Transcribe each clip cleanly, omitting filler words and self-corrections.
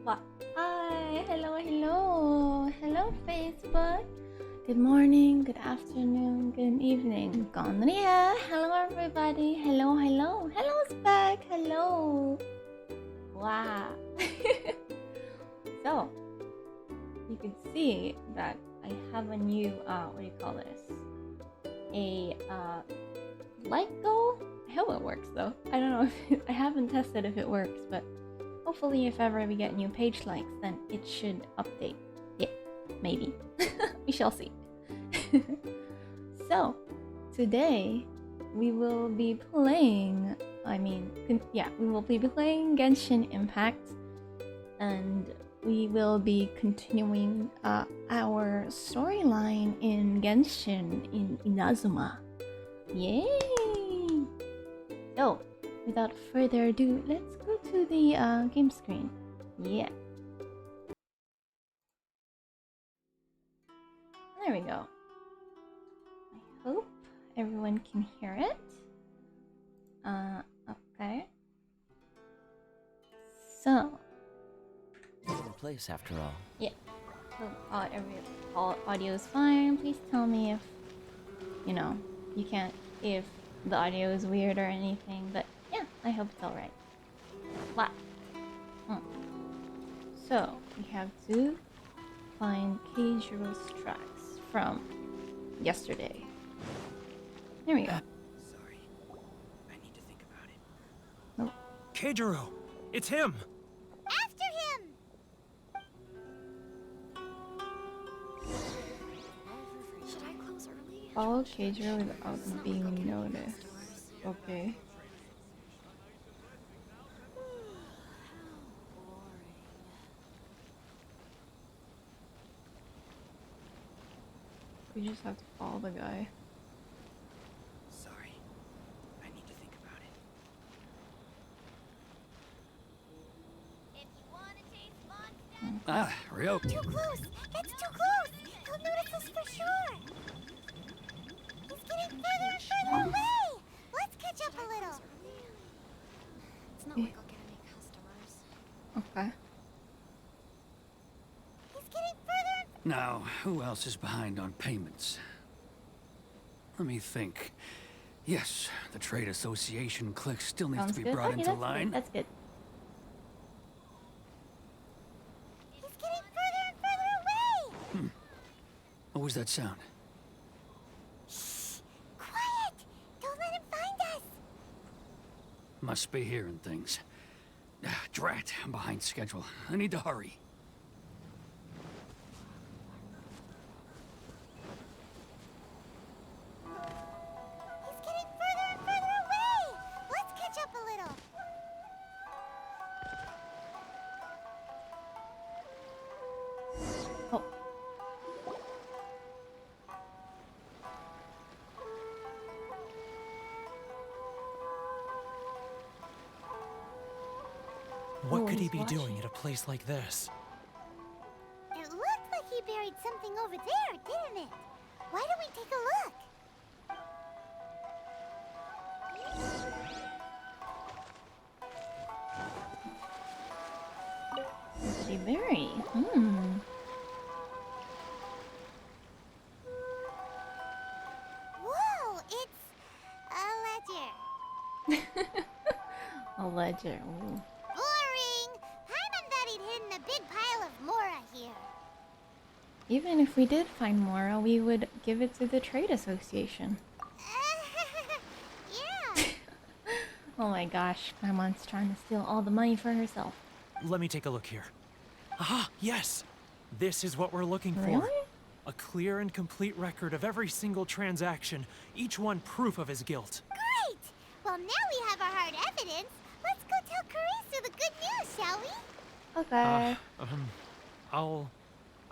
What? Hi, hello, Facebook. Good morning, good afternoon, good evening. Gonria. Hello, everybody. Hello, Spec. Hello. Wow. So, you can see that I have a new, what do you call this? A, light goal? I hope it works though. I don't know if I haven't tested if it works, but hopefully if ever we get new page likes, then it should update. Yeah, maybe. We shall see. So, today we will be playing, we will be playing Genshin Impact, and we will be continuing our storyline in Genshin in Inazuma. Yay! So, without further ado, let's go to the game screen. Yeah. There we go. I hope everyone can hear it. Okay. So. Different place after all. Yeah. So, all audio is fine. Please tell me if, if the audio is weird or anything, but yeah, I hope it's alright. Wow. So, we have to find Keijiro's tracks from yesterday. There we go. Sorry. I need to think about it. Nope. Keijiro! It's him! After him! Should I close early? Follow Keijiro without being noticed. Okay. We just have to follow the guy. Sorry. I need to think about it. If you want to taste monster... Rieko. Too close! That's too close! He'll notice us for sure! He's getting further and further away! Let's catch up a little! It's not like I'll get any customers. Okay. He's getting further and... Now, who else is behind on payments? Let me think. Yes, the trade association clique still needs Sounds to be good. brought Okay, into that's line. good. That's good. He's getting further and further away! What was that sound? Shh! Quiet! Don't let him find us! Must be hearing things. Drat, I'm behind schedule. I need to hurry. He's getting further and further away! Let's catch up a little! Oh. What Oh, could he he's be watching. doing at a place like this? It looked like he buried something over there, didn't it? Why don't we take a look? What did he bury? Whoa, it's a ledger. A ledger. Ooh. Boring! Paimon thought he'd hidden a big pile of Mora here. Even if we did find Mora, we would give it to the trade association. Yeah. Oh my gosh, Paimon's trying to steal all the money for herself. Let me take a look here. Aha, yes! This is what we're looking for. Really? A clear and complete record of every single transaction, each one proof of his guilt. Great! Well, now we have our hard evidence. Let's go tell Kurisu the good news, shall we? Okay.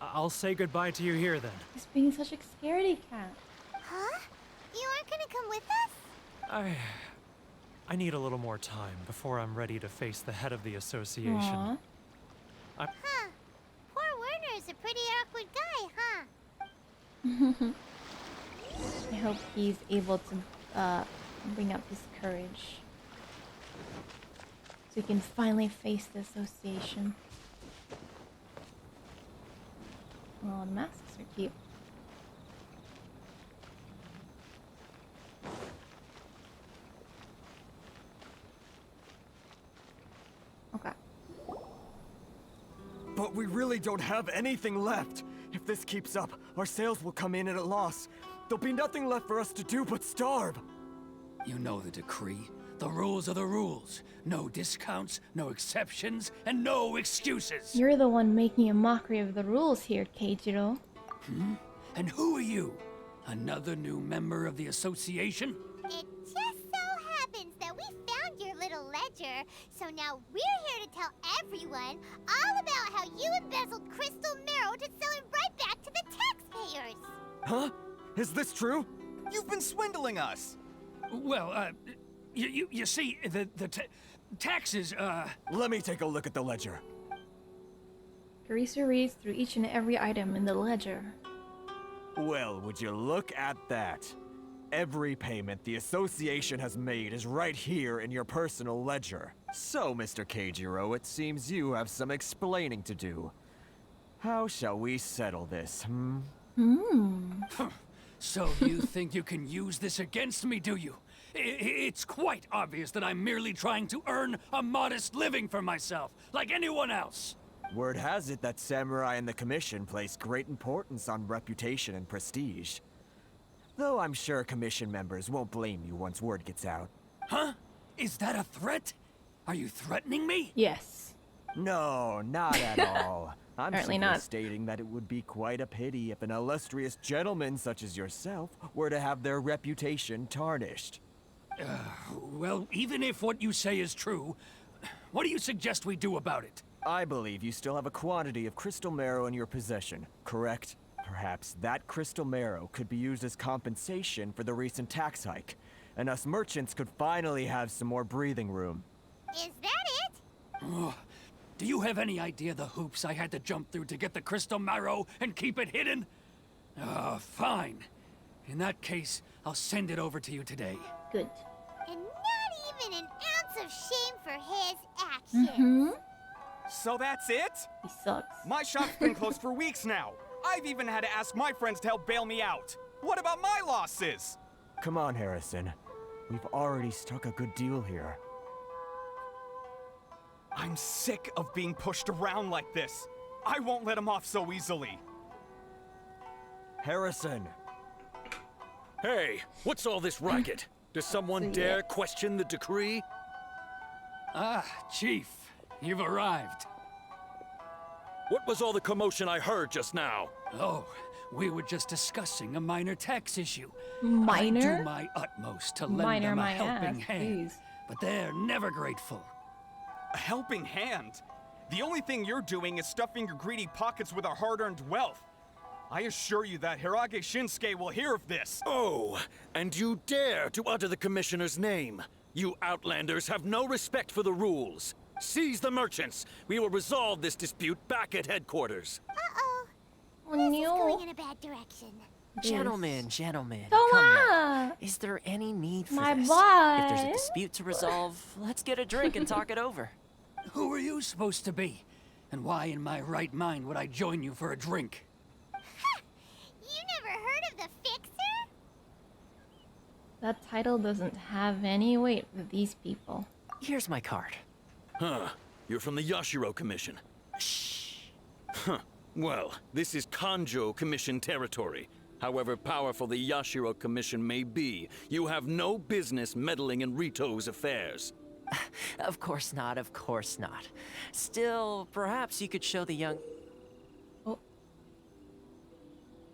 I'll say goodbye to you here then. He's being such a scaredy cat. Huh? You aren't gonna come with us? I need a little more time before I'm ready to face the head of the association. Aw. Huh. Poor Werner's a pretty awkward guy, huh? I hope he's able to bring up his courage so he can finally face the association. Oh, the masks are cute. Okay. But we really don't have anything left. If this keeps up, our sales will come in at a loss. There'll be nothing left for us to do but starve. You know the decree. The rules are the rules. No discounts, no exceptions, and no excuses. You're the one making a mockery of the rules here, Keijiro. And who are you? Another new member of the association? It just so happens that we found your little ledger, so now we're here to tell everyone all about how you embezzled crystal marrow to sell it right back to the taxpayers. Huh? Is this true? You've been swindling us! Well, you see, the taxes, Let me take a look at the ledger. Teresa reads through each and every item in the ledger. Well, would you look at that? Every payment the association has made is right here in your personal ledger. So, Mr. Keijiro, it seems you have some explaining to do. How shall we settle this, So you think you can use this against me, do you? It's quite obvious that I'm merely trying to earn a modest living for myself, like anyone else. Word has it that Samurai and the Commission place great importance on reputation and prestige. Though I'm sure Commission members won't blame you once word gets out. Huh? Is that a threat? Are you threatening me? Yes. No, not at all. I'm Apparently simply not. stating that it would be quite a pity if an illustrious gentleman such as yourself were to have their reputation tarnished. Well, even if what you say is true, what do you suggest we do about it? I believe you still have a quantity of crystal marrow in your possession, correct? Perhaps that crystal marrow could be used as compensation for the recent tax hike, and us merchants could finally have some more breathing room. Is that it? Do you have any idea the hoops I had to jump through to get the crystal marrow and keep it hidden? Fine. In that case, I'll send it over to you today. Good. And not even an ounce of shame for his actions. So that's it? He sucks. My shop's been closed for weeks now. I've even had to ask my friends to help bail me out. What about my losses? Come on, Harrison. We've already struck a good deal here. I'm sick of being pushed around like this. I won't let him off so easily. Harrison! Hey, what's all this racket? Does someone dare question the decree? Ah, Chief, you've arrived. What was all the commotion I heard just now? Oh, we were just discussing a minor tax issue. I Minor? do my utmost to lend Minor them a my helping ass, hand, please. but they're never grateful. A helping hand? The only thing you're doing is stuffing your greedy pockets with our hard-earned wealth. I assure you that Hirage Shinsuke will hear of this. Oh, and you dare to utter the commissioner's name. You outlanders have no respect for the rules. Seize the merchants. We will resolve this dispute back at headquarters. Uh-oh. Oh, This is no. going in a bad direction. Gentlemen, gentlemen, Toma! come now. Is there any need for My this? boy! If there's a dispute to resolve, let's get a drink and talk it over. Who are you supposed to be? And why in my right mind would I join you for a drink? You never heard of the Fixer? That title doesn't have any weight with these people. Here's my card. Huh. You're from the Yashiro Commission. Shh. Huh. Well, this is Kanjo Commission territory. However powerful the Yashiro Commission may be, you have no business meddling in Rito's affairs. Of course not, of course not. Still, perhaps you could show the young... Oh.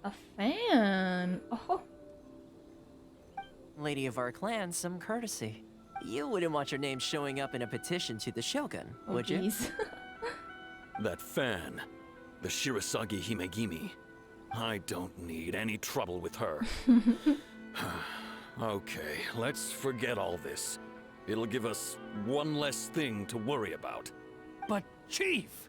A fan. Oh. lady of our clan some courtesy. You wouldn't want your name showing up in a petition to the Shogun, Oh, would you? geez. That fan, the Shirasagi Himegimi. I don't need any trouble with her. Okay, let's forget all this. It'll give us one less thing to worry about. But, Chief!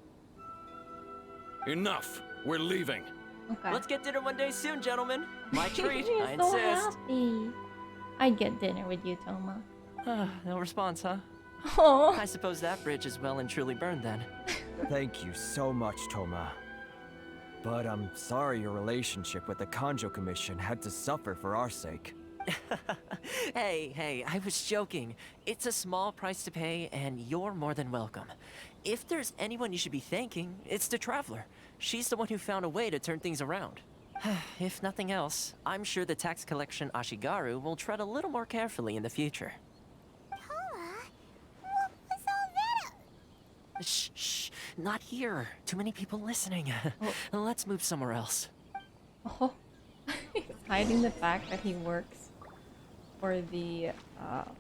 Enough! We're leaving. Okay. Let's get dinner one day soon, gentlemen. My treat, He's I so insist. happy. I'd get dinner with you, Toma. No response, huh? Oh. I suppose that bridge is well and truly burned then. Thank you so much, Toma. But I'm sorry your relationship with the Kanjo Commission had to suffer for our sake. Hey, I was joking. It's a small price to pay, and you're more than welcome. If there's anyone you should be thanking, it's the Traveler. She's the one who found a way to turn things around. If nothing else, I'm sure the tax collection Ashigaru will tread a little more carefully in the future. Toa, what was all that? Shh, not here. Too many people listening. Let's move somewhere else. Oh, he's hiding the fact that he works for the,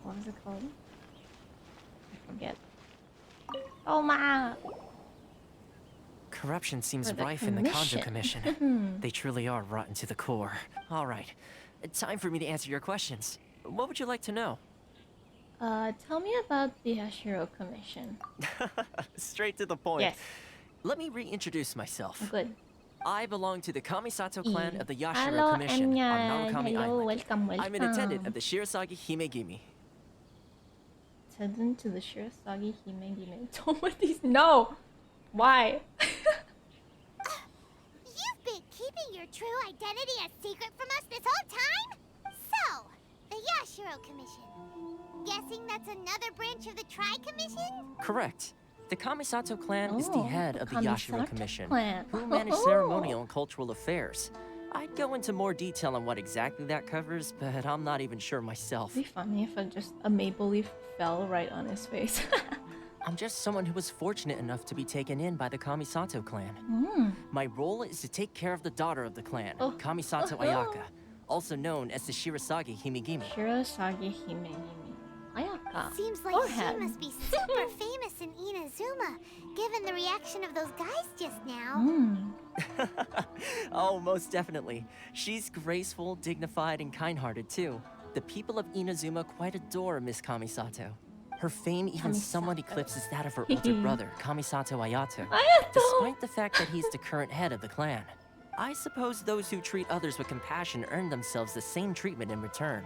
what is it called? I forget. Oh, ma! Corruption seems For the rife in the Kanjo commission. Commission. They truly are rotten to the core. All right, time for me to answer your questions. What would you like to know? Tell me about the Yashiro Commission. Straight to the point. Yes. Let me reintroduce myself. Good. I belong to the Kamisato clan of the Yashiro Hello, Commission Anya. on Narakami Hello, Island. welcome. I'm an attendant of the Shirasagi Himegimi. Attendant to the Shirasagi Himegime. Don't let these. No! Why? You've been keeping your true identity a secret from us this whole time? So, the Yashiro Commission. Guessing that's another branch of the Tri-Commission? Correct. The Kamisato clan is the Oh, head of the Yashiro Kamisato Commission, clan. who manage ceremonial and cultural affairs. I'd go into more detail on what exactly that covers, but I'm not even sure myself. It'd be funny if a maple leaf fell right on his face. I'm just someone who was fortunate enough to be taken in by the Kamisato clan. My role is to take care of the daughter of the clan, Oh. Kamisato Ayaka, also known as the Shirasagi Himegimi. Shirasagi Himegimi. Ayaka. Seems like Forehead. she must be super famous in Inazuma, given the reaction of those guys just now. Oh, most definitely. She's graceful, dignified, and kind-hearted too. The people of Inazuma quite adore Miss Kamisato. Her fame even somewhat Kamisato. eclipses that of her older brother, Kamisato Ayato, Ayato! despite the fact that he's the current head of the clan. I suppose those who treat others with compassion earn themselves the same treatment in return.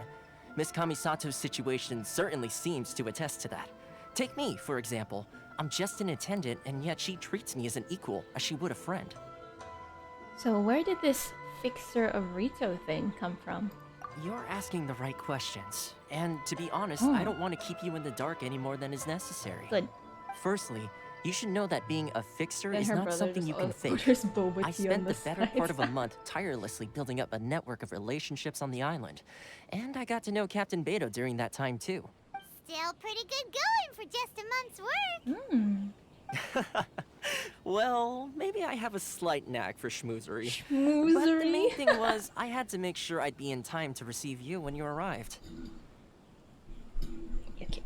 Miss Kamisato's situation certainly seems to attest to that. Take me, for example. I'm just an attendant, and yet she treats me as an equal, as she would a friend. So where did this fixer of Rito thing come from? You're asking the right questions. And to be honest, I don't want to keep you in the dark any more than is necessary. Good. Firstly, you should know that being a fixer Then is her not brother something just you can fake. orders boba tea I on spent the the better side. part of a month tirelessly building up a network of relationships on the island. And I got to know Captain Beto during that time too. Still pretty good going for just a month's work. Well, maybe I have a slight knack for schmoozery. But the Schmoozery? main thing was, I had to make sure I'd be in time to receive you when you arrived. Okay.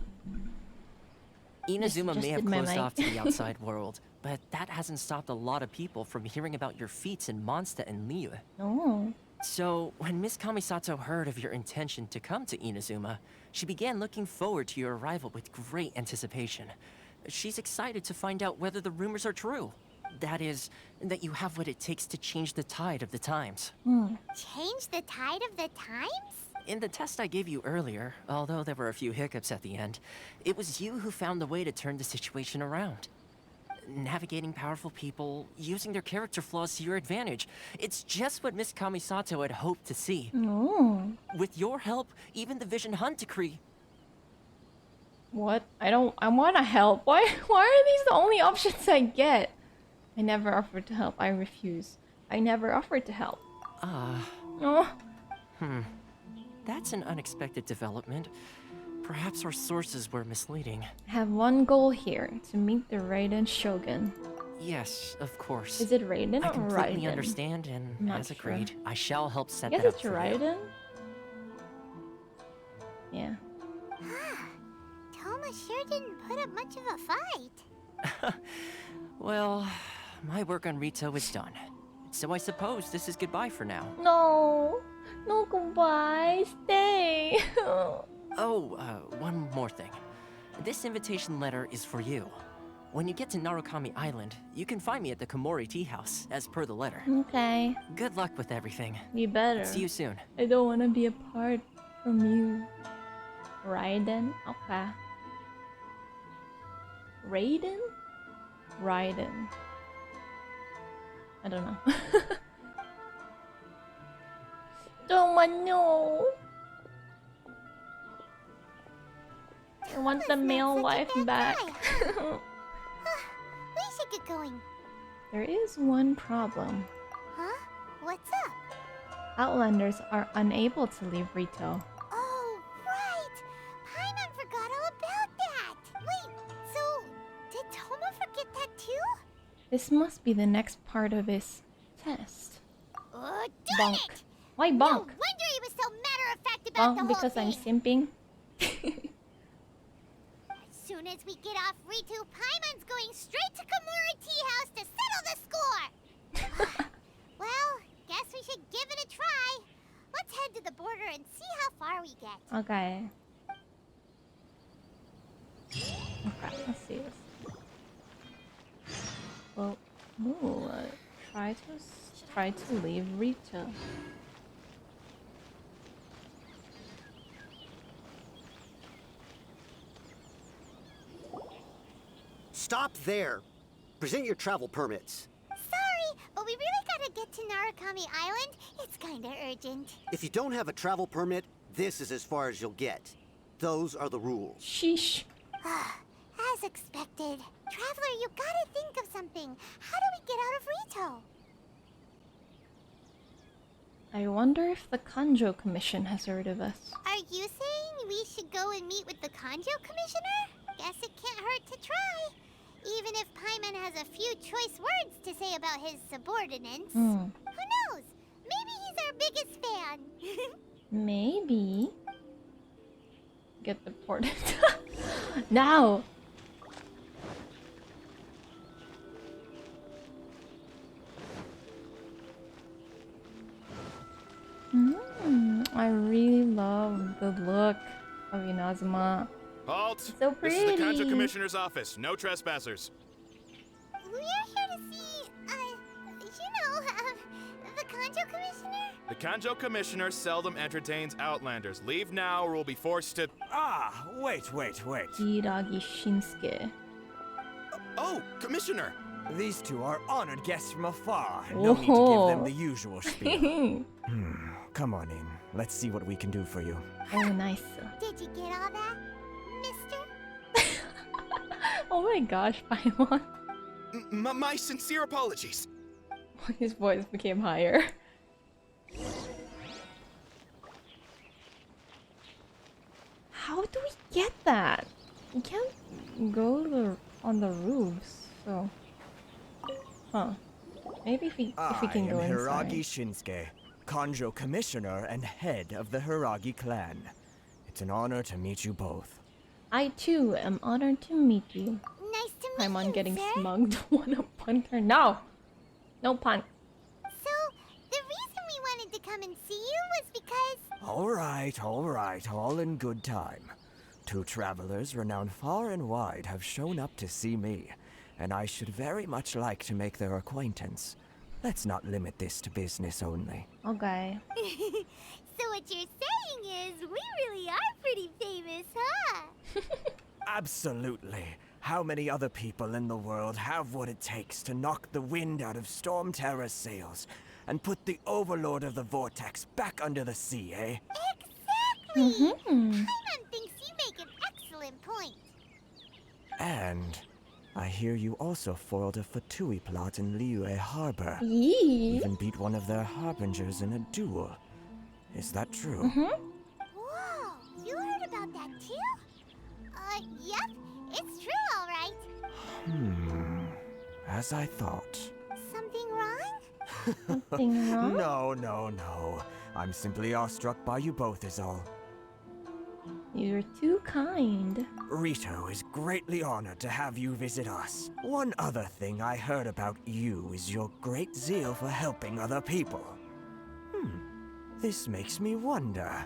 Inazuma may have adjusted my closed mic. off to the outside world, but that hasn't stopped a lot of people from hearing about your feats in Mondstadt and Liyue. Oh. So, when Miss Kamisato heard of your intention to come to Inazuma, she began looking forward to your arrival with great anticipation. She's excited to find out whether the rumors are true. That is, that you have what it takes to change the tide of the times. Change the tide of the times? In the test I gave you earlier, although there were a few hiccups at the end, it was you who found the way to turn the situation around. Navigating powerful people, using their character flaws to your advantage. It's just what Miss Kamisato had hoped to see. Oh. With your help, even the Vision Hunt decree. What? I wanna help. Why are these the only options I get? I never offered to help. I refuse. I never offered to help. Oh. That's an unexpected development. Perhaps our sources were misleading. I have one goal here, to meet the Raiden Shogun. Yes, of course. Is it Raiden I or completely Raiden? understand, and Not as sure. agreed, I shall help set I guess that up it's for you. Raiden? Yeah. Toma sure didn't put up much of a fight. Well, my work on Rito is done. So I suppose this is goodbye for now. No! No, goodbye! Stay! Oh, one more thing. This invitation letter is for you. When you get to Narakami Island, you can find me at the Komori Tea House, as per the letter. Okay. Good luck with everything. You better. See you soon. I don't want to be apart from you. Raiden? Okay. Raiden? Raiden. I don't know. Don't know. I want the male wife back. We should get going. There is one problem. Huh? What's up? Outlanders are unable to leave Rito. Oh, right! Paimon forgot all about that! Wait, so did Toma forget that too? This must be the next part of his test. Oh, darn Bonk. it! Why No bonk? wonder he was so matter-of-fact about the Bonk whole because thing. I'm simping? As soon as we get off Ritu, Paimon's going straight to Komura Tea House to settle the score! Well, guess we should give it a try. Let's head to the border and see how far we get. Okay. Okay, let's see this. Well, ooh, try to leave Rito. Stop there. Present your travel permits. Sorry, but we really gotta get to Narakami Island. It's kinda urgent. If you don't have a travel permit, this is as far as you'll get. Those are the rules. Sheesh. As expected. Traveler, you gotta think of something. How do we get out of Rito? I wonder if the Kanjo Commission has heard of us. Are you saying we should go and meet with the Kanjo Commissioner? Guess it can't hurt to try. Even if Paimon has a few choice words to say about his subordinates. Who knows? Maybe he's our biggest fan. Maybe. Get deported. Now! I really love the look of Inazuma. Halt! So This is the Kanjo pretty. Commissioner's office. No trespassers. We're here to see, the Kanjo Commissioner? The Kanjo Commissioner seldom entertains Outlanders. Leave now or we'll be forced to... Ah, wait. Hiragi Shinsuke. Oh, Commissioner! These two are honored guests from afar. No need to give them the usual spiel. Come on in. Let's see what we can do for you. Oh, nice. Did you get all that, mister? Oh my gosh, Paimon. My sincere apologies. His voice became higher. How do we get that? We can't go on the roofs, so... Huh. Maybe if we can go I am inside. Hiragi Shinsuke, Kanjo Commissioner and head of the Hiragi clan. It's an honor to meet you both. I too am honored to meet you. Nice to meet Paimon you, getting sir. smugged. Wanna punt her? No! No punt. So, the reason we wanted to come and see you was because... All right, all in good time. Two travelers renowned far and wide have shown up to see me, and I should very much like to make their acquaintance. Let's not limit this to business only. Okay. So what you're saying is, we really are pretty famous, huh? Absolutely. How many other people in the world have what it takes to knock the wind out of Storm Terror's sails and put the Overlord of the Vortex back under the sea, eh? Exactly! Paimon thinks you make an excellent point. And I hear you also foiled a Fatui plot in Liyue Harbor. Yee. Even beat one of their harbingers in a duel. Is that true? Whoa, you heard about that too? Yep, it's true, all right. As I thought. Something wrong? Something wrong? No. I'm simply awestruck by you both is all. You're too kind. Rito is greatly honored to have you visit us. One other thing I heard about you is your great zeal for helping other people. This makes me wonder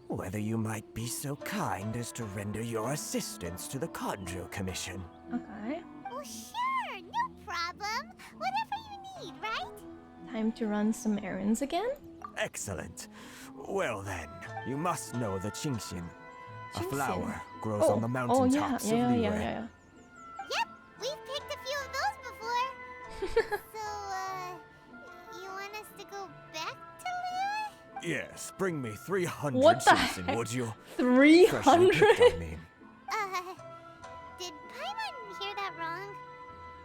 whether you might be so kind as to render your assistance to the Kanjo Commission. Okay. Oh, sure, no problem. Whatever you need, right? Time to run some errands again? Excellent. Well then, you must know the Chingshin. A Chingshin? flower grows on the mountaintops of Liyue. Yep, we've picked a few of those before. So, go back to Liyue? Yes, bring me 300 What the citizen, heck? would you? 300? Freshly picked, I mean. Did Paimon hear that wrong?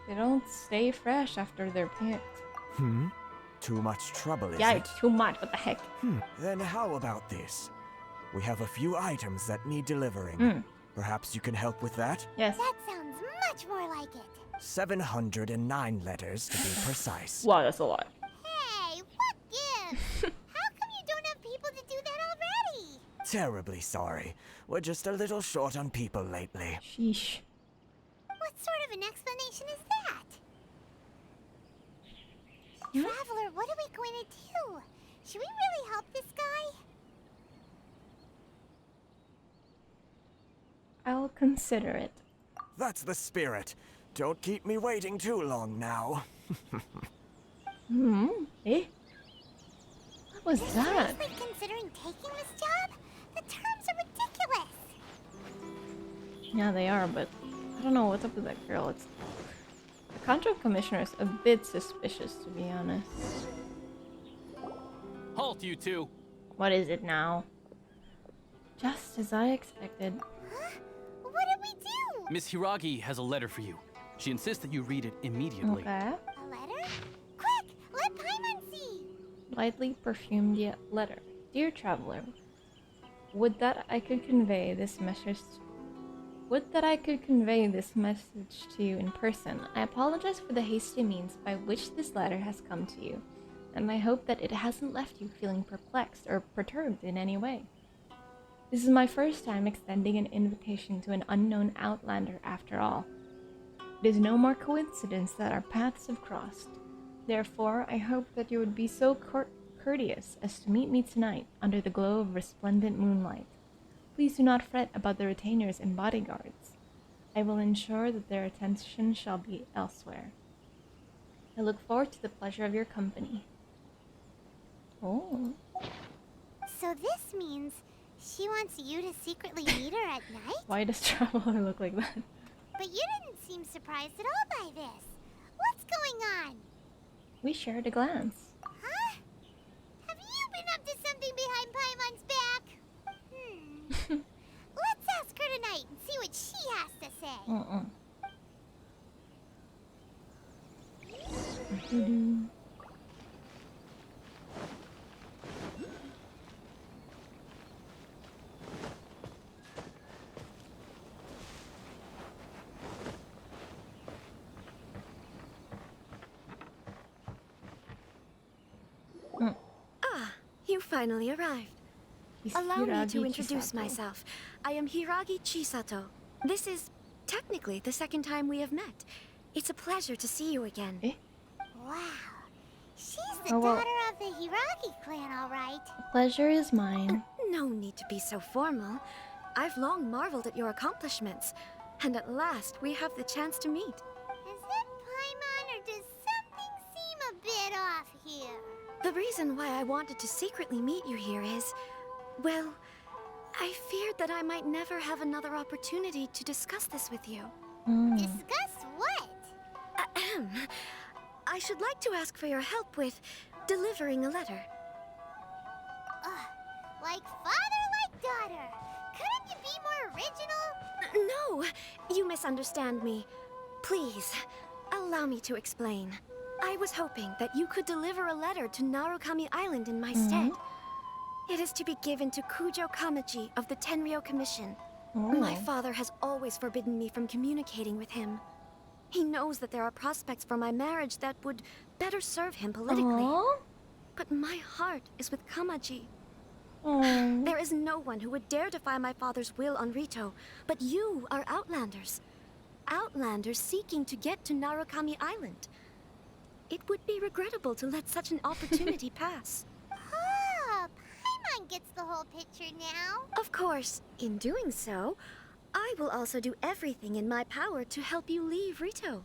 They don't stay fresh after they're picked. Too much trouble, is Yeah, it? it's too much. What the heck? Then how about this? We have a few items that need delivering. Perhaps you can help with that? Yes. That sounds much more like it. 709 letters to be precise. Wow, that's a lot. Hey, what gives? How come you don't have people to do that already? Terribly sorry. We're just a little short on people lately. Sheesh. What sort of an explanation is that? Traveler, what are we going to do? Should we really help this guy? I'll consider it. That's the spirit. Don't keep me waiting too long now. Eh? What was You're that? seriously considering taking this job? The terms are ridiculous. Yeah, they are, but I don't know what's up with that girl. It's the contract commissioner is a bit suspicious, to be honest. Halt, you two! What is it now? Just as I expected. Huh? What did we do? Miss Hiragi has a letter for you. She insists that you read it immediately. Okay. A letter? Quick, let Paimon see. Lightly perfumed yet letter. Dear traveler, would that I could convey this message to you in person. I apologize for the hasty means by which this letter has come to you, and I hope that it hasn't left you feeling perplexed or perturbed in any way. This is my first time extending an invitation to an unknown outlander after all. It is no more coincidence that our paths have crossed. Therefore, I hope that you would be so courteous as to meet me tonight under the glow of resplendent moonlight. Please do not fret about the retainers and bodyguards. I will ensure that their attention shall be elsewhere. I look forward to the pleasure of your company. Oh. So this means she wants you to secretly meet her at night? Why does Traveler look like that? But you didn't seem surprised at all by this. What's going on? We shared a glance. Huh? Have you been up to something behind Paimon's back? Let's ask her tonight and see what she has to say. You finally arrived. He's Allow me Hiragi to introduce Chisato. myself. I am Hiragi Chisato. This is technically the second time we have met. It's a pleasure to see you again. Eh? Wow. She's the Oh, well. daughter of the Hiragi clan, all right. The pleasure is mine. No need to be so formal. I've long marveled at your accomplishments. And at last, we have the chance to meet. Is it Paimon or does something seem a bit off here? The reason why I wanted to secretly meet you here is, well, I feared that I might never have another opportunity to discuss this with you. Discuss what? Ahem. I should like to ask for your help with delivering a letter. Like father, like daughter. Couldn't you be more original? No, you misunderstand me. Please, allow me to explain. I was hoping that you could deliver a letter to Narakami Island in my stead. It is to be given to Kujo Kamaji of the Tenryou Commission. My father has always forbidden me from communicating with him. He knows that there are prospects for my marriage that would better serve him politically. But my heart is with Kamaji. There is no one who would dare defy my father's will on Rito, but you are Outlanders. Outlanders seeking to get to Narakami Island. It would be regrettable to let such an opportunity pass. Oh, Paimon gets the whole picture now. Of course, in doing so, I will also do everything in my power to help you leave Rito.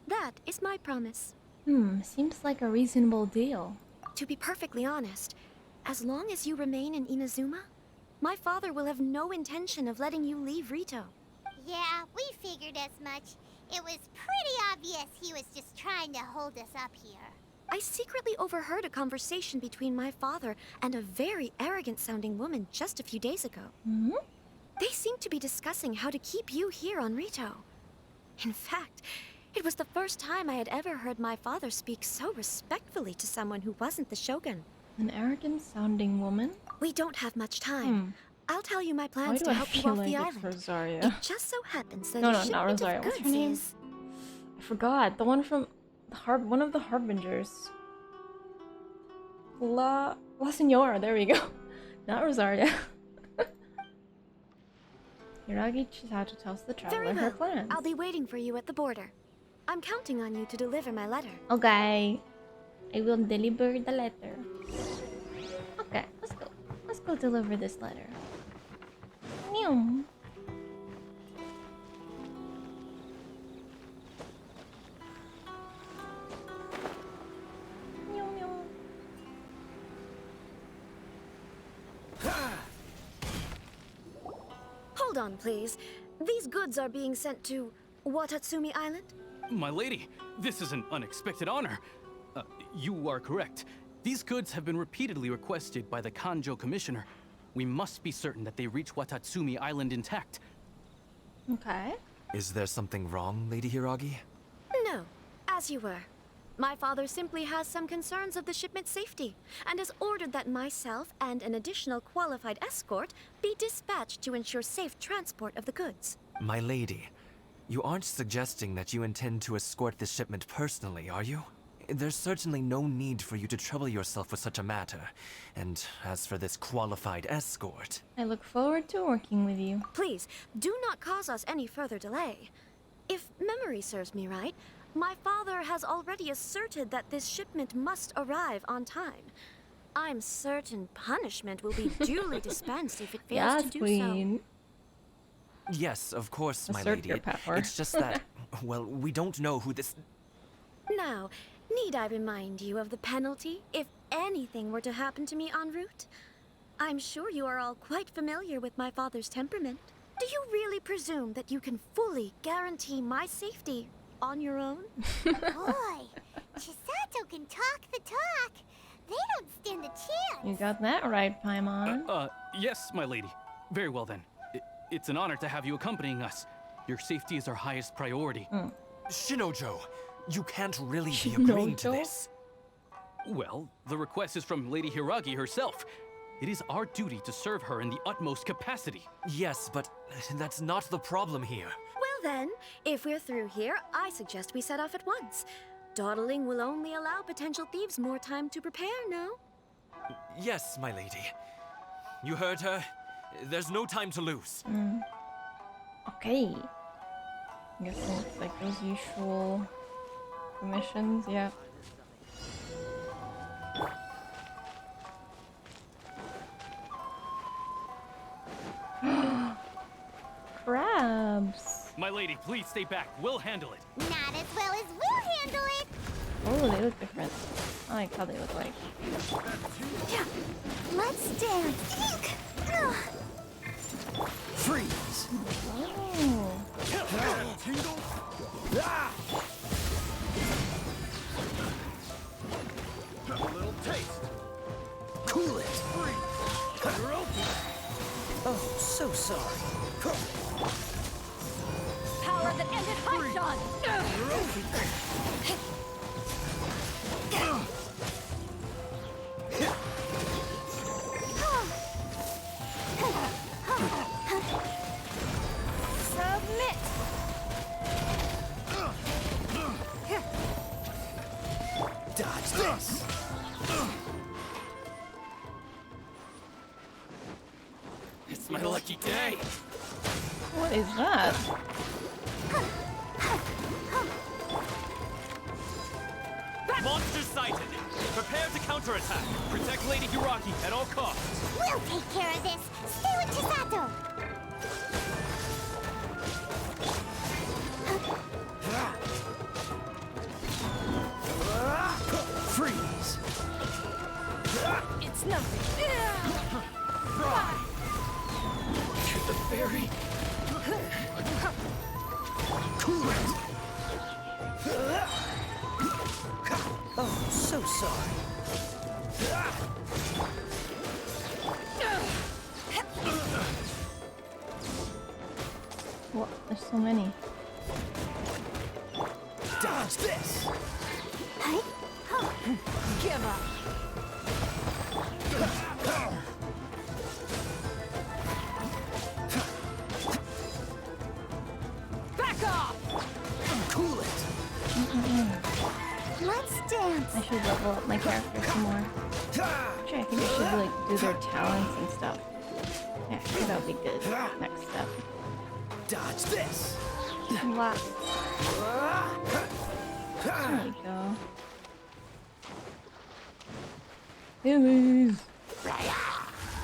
That is my promise. Seems like a reasonable deal. To be perfectly honest, as long as you remain in Inazuma, my father will have no intention of letting you leave Rito. Yeah, we figured as much. It was pretty obvious he was just trying to hold us up here. I secretly overheard a conversation between my father and a very arrogant-sounding woman just a few days ago. Hmm? They seemed to be discussing how to keep you here on Rito. In fact, it was the first time I had ever heard my father speak so respectfully to someone who wasn't the Shogun. An arrogant-sounding woman? We don't have much time. I'll tell you my Why plans do to I help you feel off like the it's island. Rosaria? It just so happens that No, a no, not shipment Rosaria. of What's her goods name? is... I forgot. The one from the one of the Harbingers. La Senora, there we go. Not Rosaria. Hiragi Chisato tells the traveler Very her well. plans. I'll be waiting for you at the border. I'm counting on you to deliver my letter. Okay. I will deliver the letter. Okay, let's go. Let's go deliver this letter. Meow. Meow, meow. Hold on, please. These goods are being sent to Watatsumi Island? My lady, this is an unexpected honor. You are correct. These goods have been repeatedly requested by the Kanjo Commissioner. We must be certain that they reach Watatsumi Island intact. Okay. Is there something wrong, Lady Hiragi? No, as you were. My father simply has some concerns of the shipment's safety, and has ordered that myself and an additional qualified escort be dispatched to ensure safe transport of the goods. My lady, you aren't suggesting that you intend to escort this shipment personally, are you? There's certainly no need for you to trouble yourself with such a matter. And as for this qualified escort... I look forward to working with you. Please, do not cause us any further delay. If memory serves me right, my father has already asserted that this shipment must arrive on time. I'm certain punishment will be duly dispensed if it fails Yes, to do queen. Yes, of course, my Assert lady. your power. It's just that, well, we don't know who this... so. Now, need I remind you of the penalty if anything were to happen to me en route? I'm sure you are all quite familiar with my father's temperament. Do you really presume that you can fully guarantee my safety on your own? Boy, Chisato can talk the talk. They don't stand a chance. You got that right, Paimon. Yes, my lady. Very well then. It's an honor to have you accompanying us. Your safety is our highest priority. Shinojo, you can't really be agreeing to Shinojo? this. Well, the request is from Lady Hiragi herself. It is our duty to serve her in the utmost capacity. Yes, but that's not the problem here. Well then, if we're through here, I suggest we set off at once. Dawdling will only allow potential thieves more time to prepare, no? Yes, my lady. You heard her. There's no time to lose. Okay. I guess it's like those usual commissions, yeah. Crabs. My lady, please stay back. We'll handle it. Not as well as we'll handle it. Oh, they look different. I like how they look like. Yeah. Let's dance. Eek. Ugh. Freeze! Oh. Tingle! A little taste. Cool it. Freeze! You're open. Oh, so sorry. Power that ended Haishan! You're open. Submit! Dodge this. It's my lucky day. What is that? Monster sighted! Prepare to counterattack! Protect Lady Hiragi at all costs. We'll take care of this. Stay with Chisato. Freeze! It's nothing. To the fairy. Cool it. Oh, so sorry. What? There's so many. Dodge this! Give up. Back off! Cool it! Let's dance. I should level up my character some more. Actually, I think I should like do their talents and stuff. Yeah, I think that would be good. Next step. Dodge this! Wow. There we go. Healies.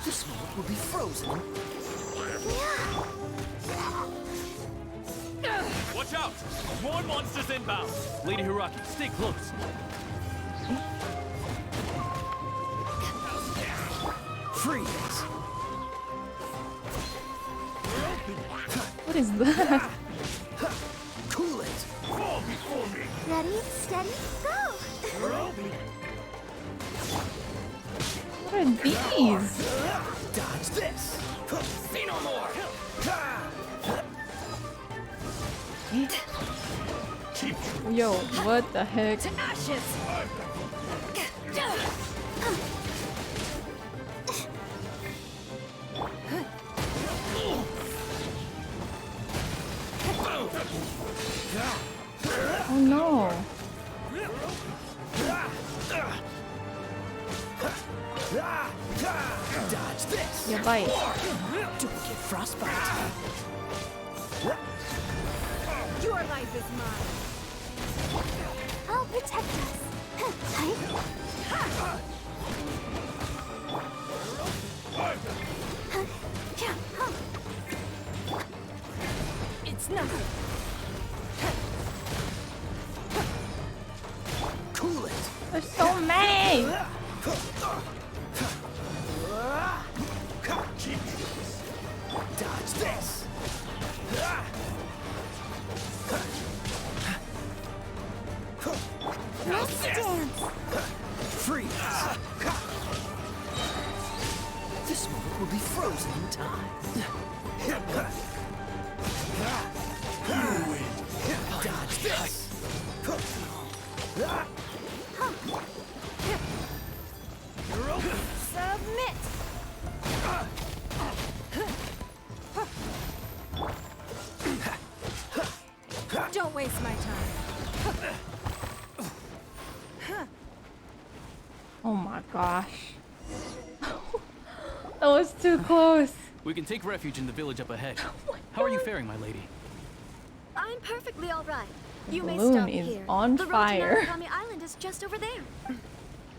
This moment will be frozen. Watch out! More monsters inbound! Lady Hiraki, stay close. Freeze! What is that? Cool it! Fall before me! Ready, steady, go! What are these? Dodge this! See no more! Yo, what the heck? To ashes! Oh no. Dodge this! Your bite. Don't get frostbite. Your life is mine. I'll protect us. It's nothing. Cool it! There's so many. Dodge this! Let's dance. Freeze! This moment will be frozen in time. You win. Dodge this! Submit! Don't waste my time. Oh my gosh. That was too close. We can take refuge in the village up ahead. How are you faring, my lady? I'm perfectly all right. The You may balloon stop is here. on the fire. road to Narakami Island is just over there.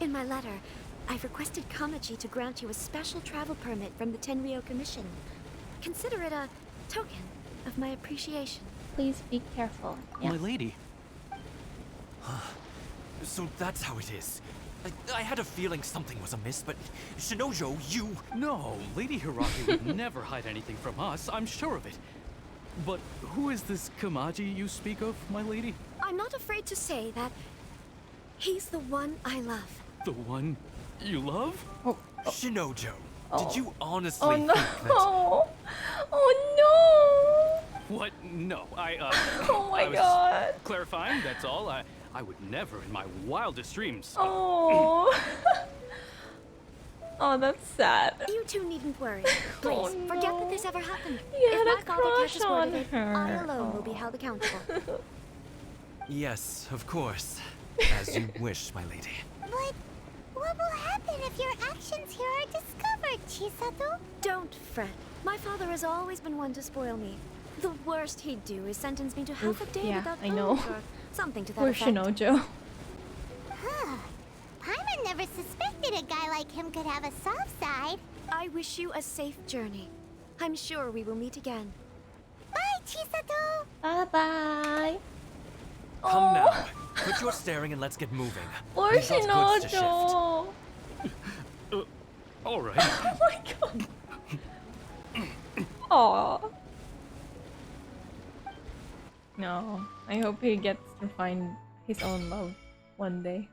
In my letter, I've requested Kamachi to grant you a special travel permit from the Tenryou Commission. Consider it a token of my appreciation. Please be careful. My lady. So that's how it is. I had a feeling something was amiss, but Shinojo, you... No, Lady Hiraki would never hide anything from us, I'm sure of it. But who is this Kamaji you speak of, my lady? I'm not afraid to say that he's the one I love. The one you love? Shinojo, Oh. did you honestly Oh think no. that... Oh What? No, no. Oh my I was god. clarifying, that's all. I would never in my wildest dreams. Oh. Oh, that's sad. You two needn't worry. Please, Oh, forget no. that this ever happened. You if had my a father crush catches word of on it, her. I alone will be Oh. held accountable. Yes, of course. As you wish, my lady. But what will happen if your actions here are discovered, Chisato? Don't fret. My father has always been one to spoil me. The worst he'd do is sentence me to half a Oof, day yeah, without I know. food or something to that Poor effect. Shinojo. Huh. Paimon never suspected a guy like him could have a soft side. I wish you a safe journey. I'm sure we will meet again. Bye, Chisato! Bye-bye. Come now. Quit your staring and let's get moving. Poor We've got goods to shift. Shinojo. All right. Oh my god. Aww. No, I hope he gets to find his own love one day.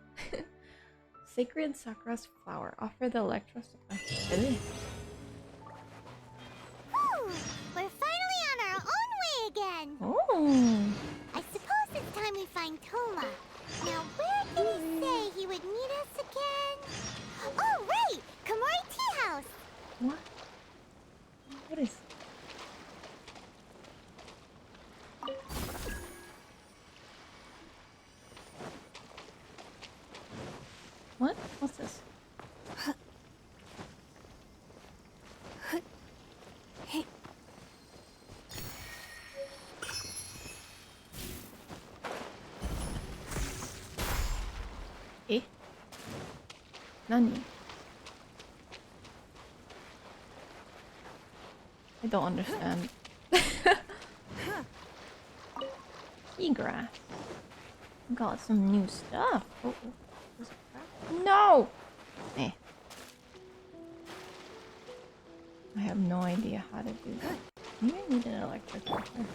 sacred sakura's flower. Offer the electros. Really? Whew, we're finally on our own way again. Oh. I suppose it's time we find Toma. Now, where did he say he would meet us again? Oh, right! Komori Tea House! What? What is... What? What's this? Eh? Nani? I don't understand. Key grass. Got some new stuff. Oh, was it crap? No! Eh. I have no idea how to do that. Maybe I need an electric filter.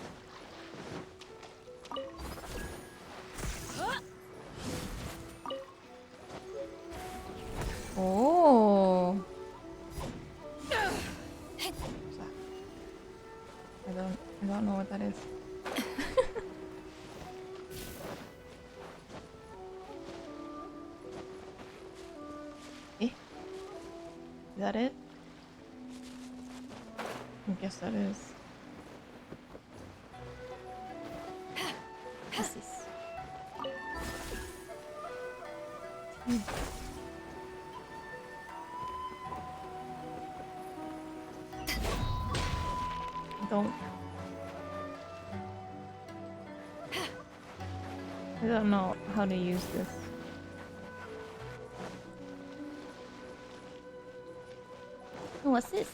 Oh. What's that? I don't know what that is. Eh? Is that it? I guess that is. What's this? I don't know how to use this. Oh, what's this?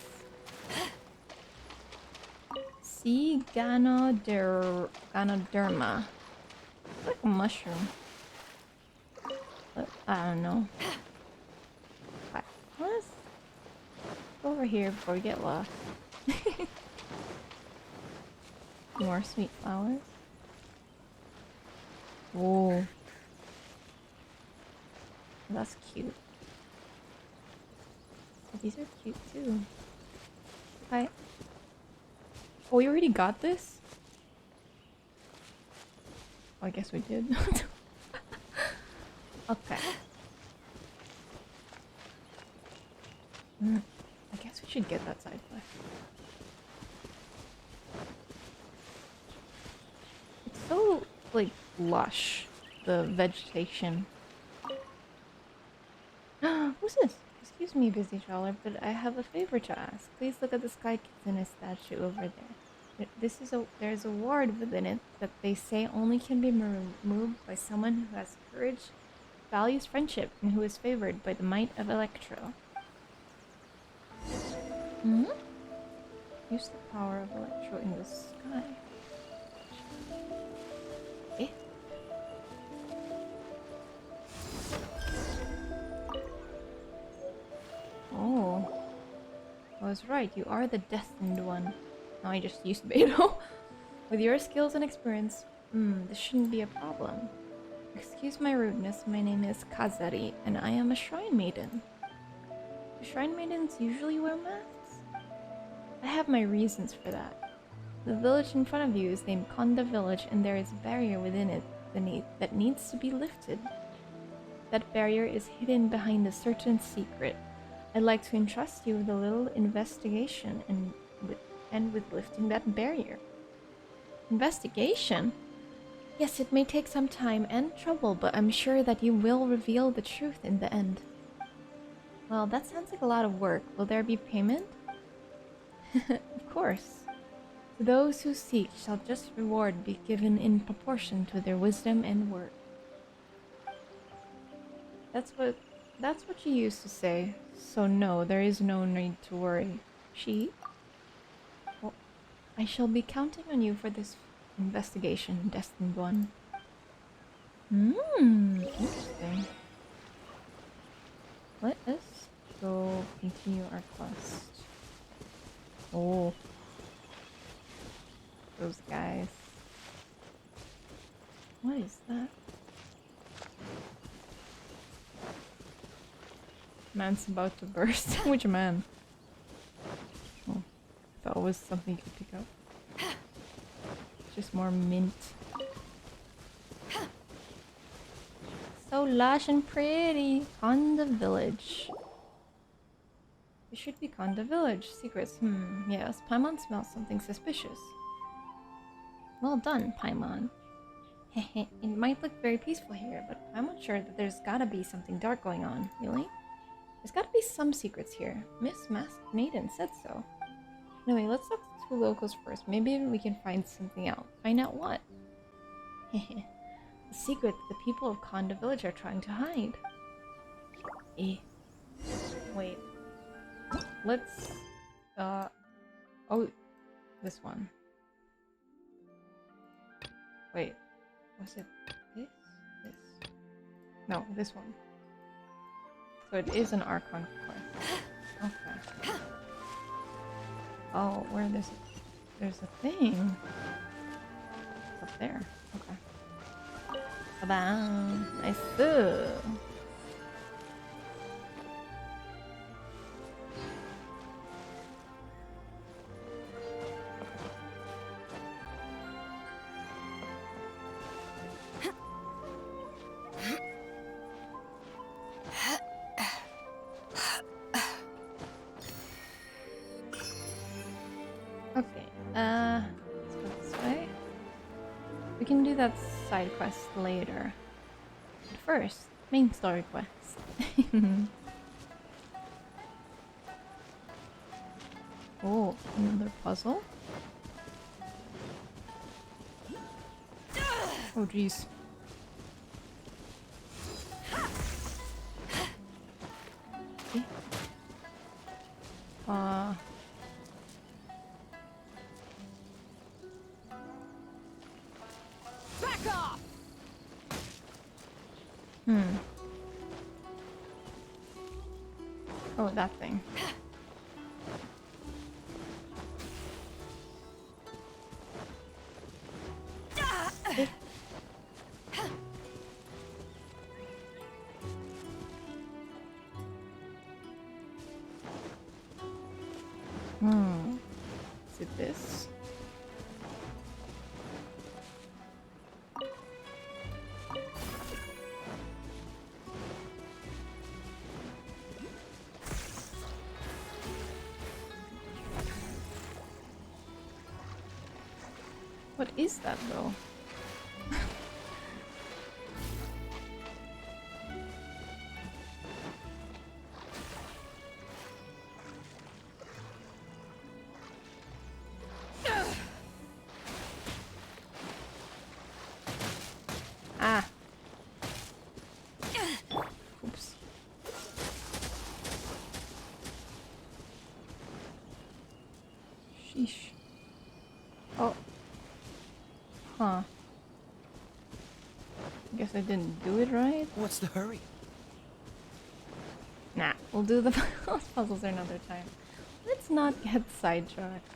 Sea Ganoderma. It's like a mushroom. But I don't know. Let's go over here before we get lost. More sweet flowers. Whoa. That's cute. These are cute too. Hi. Oh, we already got this? Oh, I guess we did. Okay. I guess we should get that side quest. It's so, like, lush, the vegetation. Who's this? Excuse me, busy traveler, but I have a favor to ask. Please look at the Sky Kitsune statue over there. There's a ward within it that they say only can be removed by someone who has courage, values friendship, and who is favored by the might of Electro. Hmm? Use the power of Electro in the sky. Eh? Oh. I was right, you are the destined one. Now I just used Beto. With your skills and experience, this shouldn't be a problem. Excuse my rudeness, my name is Kazari, and I am a shrine maiden. Do shrine maidens usually wear masks? I have my reasons for that. The village in front of you is named Konda Village, and there is a barrier within it that needs to be lifted. That barrier is hidden behind a certain secret. I'd like to entrust you with a little investigation and with lifting that barrier. Investigation? Yes, it may take some time and trouble, but I'm sure that you will reveal the truth in the end. Well, that sounds like a lot of work. Will there be payment? Of course. To those who seek shall just reward be given in proportion to their wisdom and work. That's what you used to say. So no, there is no need to worry. She? Well, I shall be counting on you for this investigation, Destined One. Interesting. Let us go continue our quest. Oh. Those guys. What is that? Man's about to burst. Which man? Oh, that was something you could pick up. Just more mint. So lush and pretty. Konda Village. It should be Konda Village. Secrets. Yes. Paimon smells something suspicious. Well done, Paimon. Hehe. It might look very peaceful here, but I'm not sure that there's gotta be something dark going on. Really? There's gotta be some secrets here. Miss Masked Maiden said so. Anyway, let's talk to the locals first. Maybe we can find something out. Find out what? Hehe. The secret that the people of Konda Village are trying to hide. Wait. Let's... Oh, this one. Wait. Was it this? This? No, this one. So it is an Archon quest. Okay. Oh, where there's a thing. It's up there. Okay. Ba-bam. Nice. Let's go this way. We can do that side quest later. But first, main story quest. Oh, another puzzle? Oh jeez. Okay. Back off! Oh, that thing. Is it this? What is that though? Ah. Oops. Sheesh. Oh. Huh. Guess I didn't do it right. What's the hurry? Nah, we'll do the puzzles another time. Let's not get sidetracked.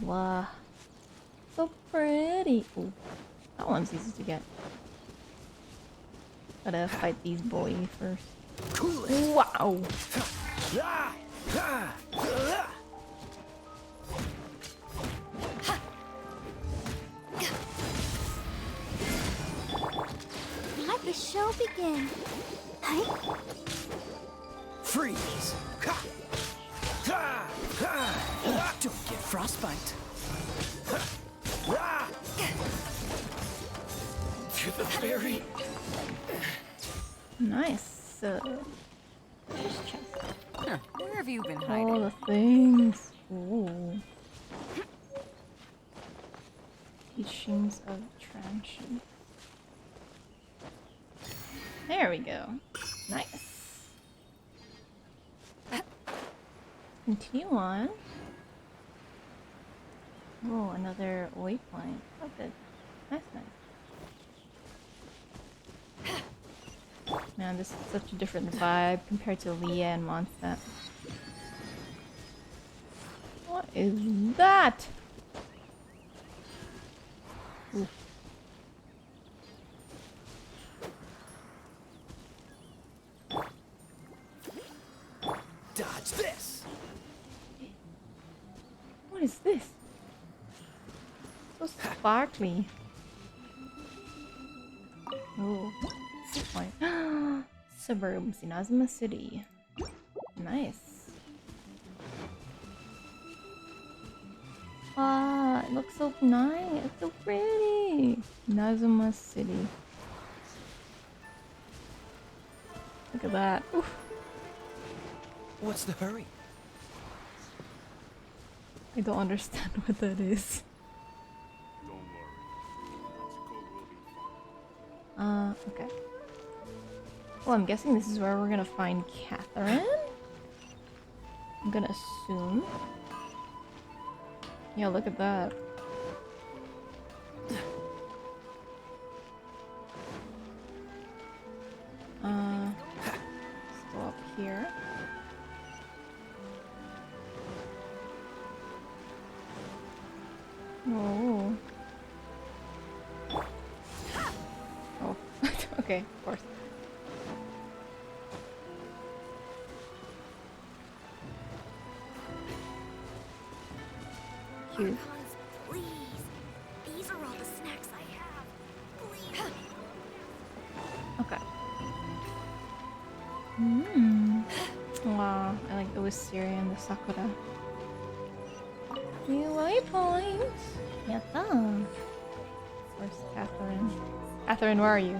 Wow. So pretty. Ooh, that one's easy to get. Gotta fight these boys first. Wow. Let the show begin. Hi. Freeze! Don't get frostbite. To the berry. Nice. Just check. Where have you been All hiding? the things. Ooh. Teachings of Transition. There we go. Nice. Continue on. Oh, another waypoint. Oh, good. Nice, nice. Man, this is such a different vibe compared to Leah and Mondstadt. What is that? Ooh. sparkly. Ooh, that's point. Suburbs, Inazuma City. Nice. Ah, it looks so nice. It's so pretty. Inazuma City. Look at that. Oof. What's the hurry? I don't understand what that is. Okay. Well, I'm guessing this is where we're gonna find Catherine. I'm gonna assume. Yeah, look at that. Let's go up here. Oh. Oh. Okay, of course. Cute. Please. These are all the snacks I have. Please. Okay. Mmm. Wow, I like the wisteria and the sakura. You waypoints! Yatta! Where's Catherine? Catherine, where are you?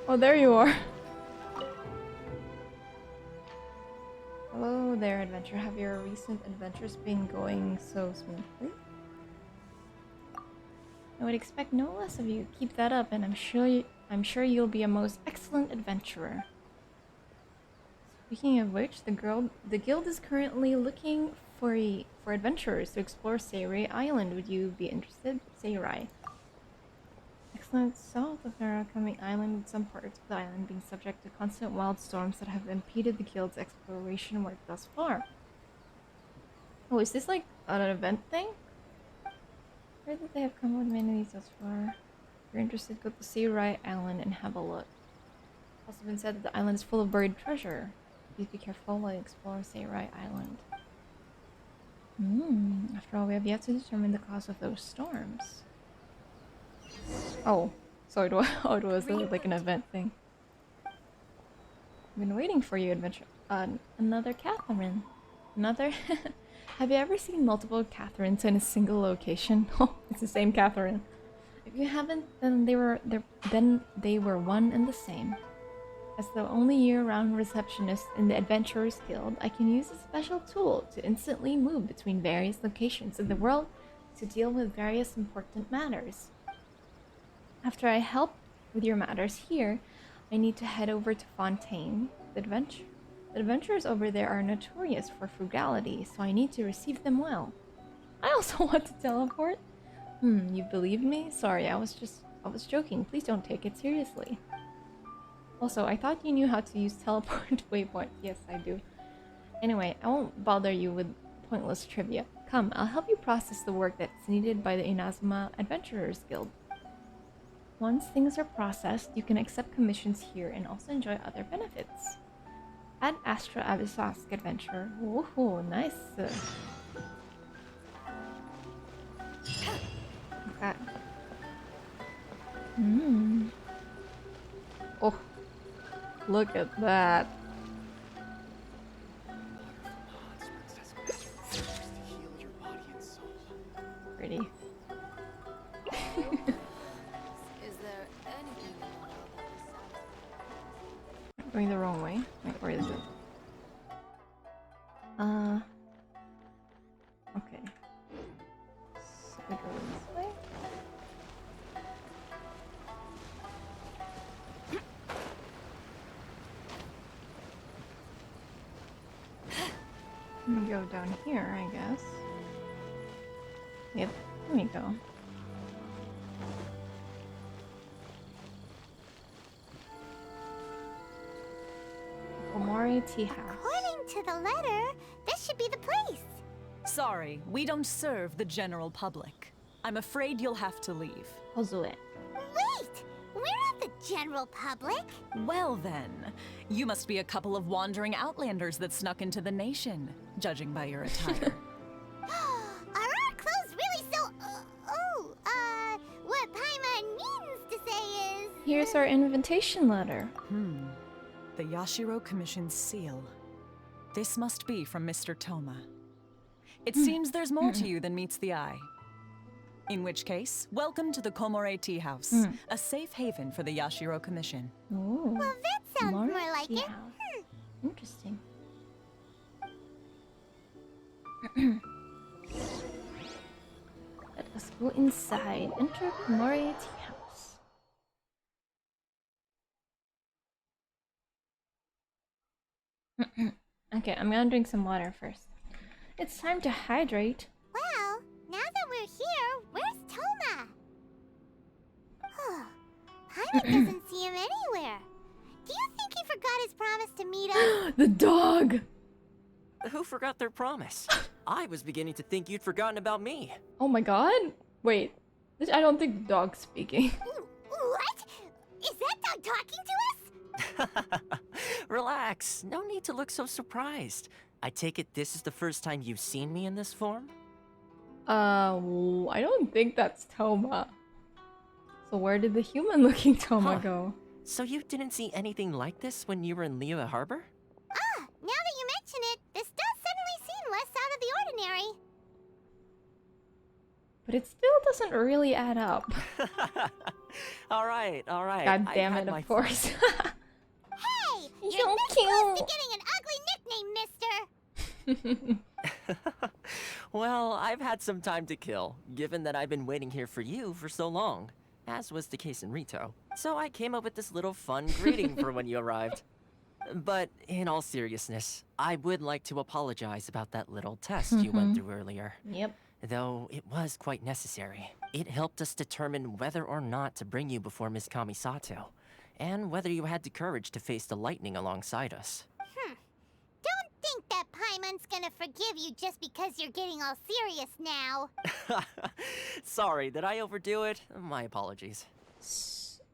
Oh, there you are! Hello there, adventure. Have your recent adventures been going so smoothly? I would expect no less of you. Keep that up, and I'm sure you'll be a most excellent adventurer. Speaking of which, the guild is currently looking for adventurers to explore Seirai Island. Would you be interested? Seirai. Excellent. South of Narakami Island, with some parts of the island being subject to constant wild storms that have impeded the guild's exploration work thus far. Oh, is this like an event thing? I heard that they have come with many thus far. If you're interested, go to Seirai Island and have a look. It's also been said that the island is full of buried treasure. Please be careful while you explore Seirai Island. After all, we have yet to determine the cause of those storms. Oh, so it was like an event thing. I've been waiting for you, adventure. Another Catherine. Another? Have you ever seen multiple Catherines in a single location? Oh, it's the same Catherine. If you haven't, then they were one and the same. As the only year-round receptionist in the Adventurers Guild, I can use a special tool to instantly move between various locations in the world to deal with various important matters. After I help with your matters here, I need to head over to Fontaine. The adventurers over there are notorious for frugality, so I need to receive them well. I also want to teleport. You believed me? Sorry, I was joking. Please don't take it seriously. Also, I thought you knew how to use teleport waypoint. Yes, I do. Anyway, I won't bother you with pointless trivia. Come, I'll help you process the work that's needed by the Inazuma Adventurers Guild. Once things are processed, you can accept commissions here and also enjoy other benefits. Add Astra Abyssosque Adventure. Woohoo, nice. Okay. Oh, look at that. Pretty. Going the wrong way. Wait, where is it? Okay. So we go this way. I'm gonna go down here, I guess. Yep, there we go. Omori Tea House. According to the letter, this should be the place. Sorry, we don't serve the general public. I'm afraid you'll have to leave. Hozue. Wait! We're not the general public. Well then, you must be a couple of wandering outlanders that snuck into the nation, judging by your attire. Are our clothes Here's our invitation letter. The Yashiro Commission's seal. This must be from Mr. Toma. It seems there's more to you than meets the eye. In which case, welcome to the Komore Tea House, a safe haven for the Yashiro Commission. Oh. Well, that sounds more like it. Interesting. Let us go inside. Enter Komore Tea House. Okay, I'm gonna drink some water first. It's time to hydrate. Well, now that we're here, where's Toma? Pilot doesn't see him anywhere. Do you think he forgot his promise to meet us? The dog! Who forgot their promise? I was beginning to think you'd forgotten about me. Oh my god? Wait, I don't think the dog's speaking. What? Is that dog talking to us? Relax, no need to look so surprised. I take it this is the first time you've seen me in this form? I don't think that's Toma. So where did the human-looking Toma go? So you didn't see anything like this when you were in Liyue Harbor? Now that you mention it, this does suddenly seem less out of the ordinary. But it still doesn't really add up. Alright. God damn it, of course. Hey! You're You're this cute. close to getting an ugly nickname, mister! Well, I've had some time to kill, given that I've been waiting here for you for so long, as was the case in Rito. So I came up with this little fun greeting for when you arrived. But in all seriousness, I would like to apologize about that little test you went through earlier. Yep. Though it was quite necessary. It helped us determine whether or not to bring you before Miss Kamisato, and whether you had the courage to face the lightning alongside us. Don't think that Paimon's gonna forgive you just because you're getting all serious now. Sorry, did I overdo it? My apologies.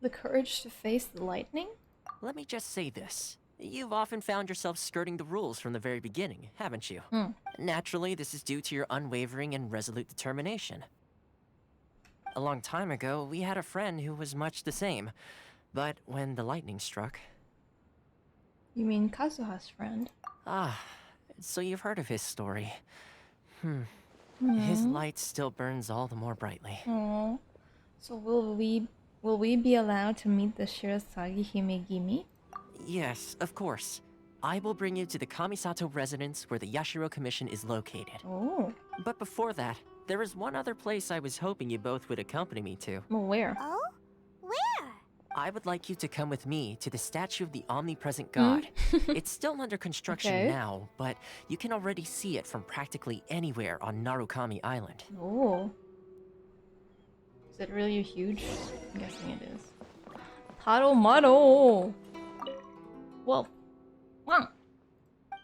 The courage to face the lightning? Let me just say this. You've often found yourself skirting the rules from the very beginning, haven't you? Naturally, this is due to your unwavering and resolute determination. A long time ago, we had a friend who was much the same. But when the lightning struck... You mean Kazuha's friend? So you've heard of his story. His light still burns all the more brightly. Oh. So will we be allowed to meet the Shirasagi Himegimi? Yes, of course. I will bring you to the Kamisato Residence where the Yashiro Commission is located. Oh. But before that, there is one other place I was hoping you both would accompany me to. Well, where? Oh? Where? I would like you to come with me to the statue of the Omnipresent God. It's still under construction now, but you can already see it from practically anywhere on Narakami Island. Oh. Is it really huge? I'm guessing it is. Taromaru! Whoa. Wow.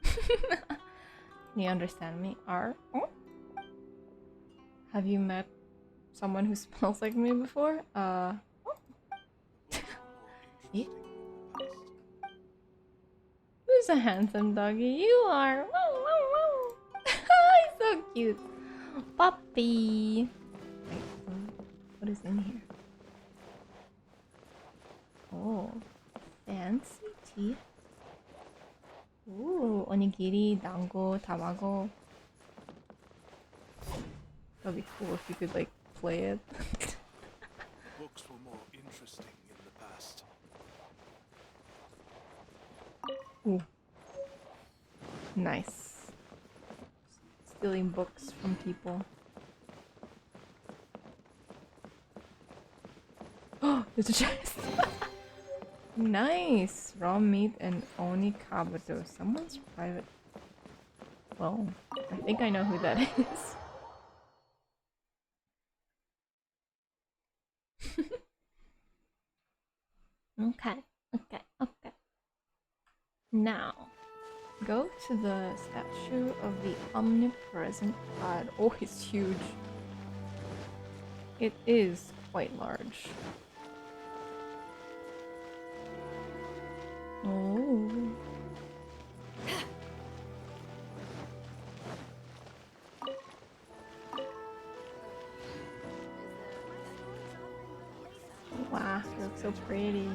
Can you understand me? R? Oh? Have you met someone who smells like me before? Oh. See? Who's a handsome doggy? You are! Woo, woo, woo. He's so cute! Puppy! Wait, what is in here? Oh, fancy tea. Ooh, onigiri, dango, tamago. That'd be cool if you could, like, play it. Books were more interesting in the past. Ooh. Nice. Stealing books from people. Oh, there's a chest! Nice! Raw meat and oni kabuto. Someone's private... Well, I think I know who that is. Okay. Now, go to the statue of the Omnipresent God. Oh, it's huge. It is quite large. Oh. Wow, she looks so pretty.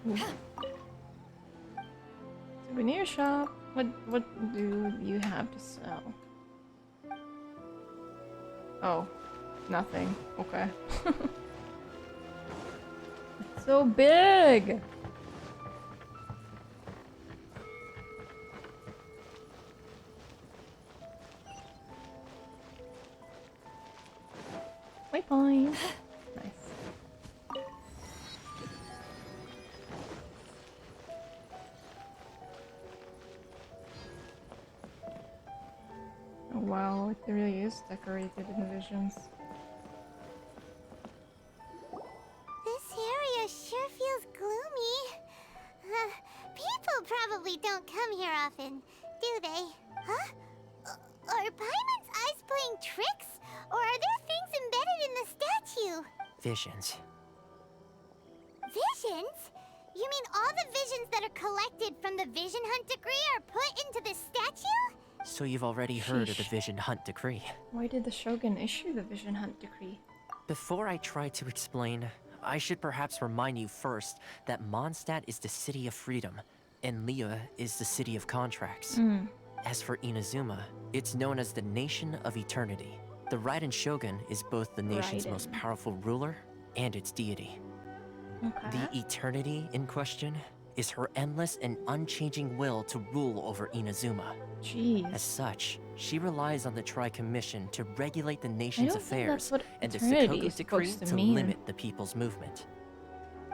Ooh. Souvenir shop. What do you have to sell? Oh, nothing. Okay. It's so big. Waypoint. Nice. Oh wow, it really is decorated in Visions. This area sure feels gloomy. People probably don't come here often, do they? Huh? Are Paimon's eyes playing tricks? Or are there things embedded in the statue? Visions. Visions? You mean all the visions that are collected from the Vision Hunt Decree are put into this statue? So you've already heard of the Vision Hunt Decree. Why did the Shogun issue the Vision Hunt Decree? Before I try to explain, I should perhaps remind you first that Mondstadt is the city of freedom, and Liyue is the city of contracts. As for Inazuma, it's known as the Nation of Eternity. The Raiden Shogun is both the nation's most powerful ruler and its deity. Okay. The eternity in question is her endless and unchanging will to rule over Inazuma. Jeez. As such, she relies on the Tri-Commission to regulate the nation's affairs and the eternity Sokoku is Decree supposed to to mean. limit the people's movement.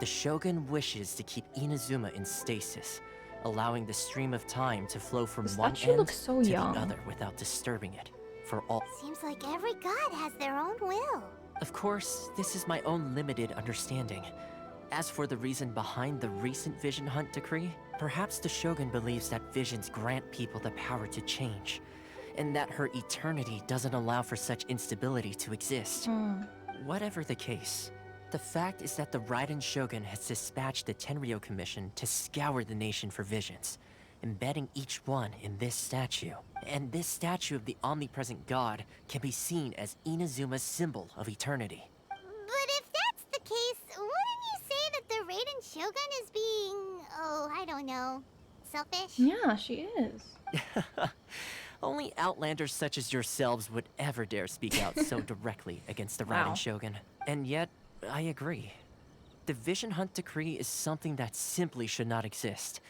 The Shogun wishes to keep Inazuma in stasis, allowing the stream of time to flow from The one statue end looks so to young. the other without disturbing it. For all. Seems like every god has their own will. Of course, this is my own limited understanding. As for the reason behind the recent Vision Hunt Decree, perhaps the Shogun believes that visions grant people the power to change, and that her eternity doesn't allow for such instability to exist. Whatever the case, the fact is that the Raiden Shogun has dispatched the Tenryou Commission to scour the nation for visions, embedding each one in this statue. And this statue of the omnipresent god can be seen as Inazuma's symbol of eternity. But if that's the case, wouldn't you say that the Raiden Shogun is being, oh, I don't know, selfish? Yeah, she is. Only outlanders such as yourselves would ever dare speak out so directly against the Raiden Shogun. And yet, I agree. The Vision Hunt Decree is something that simply should not exist.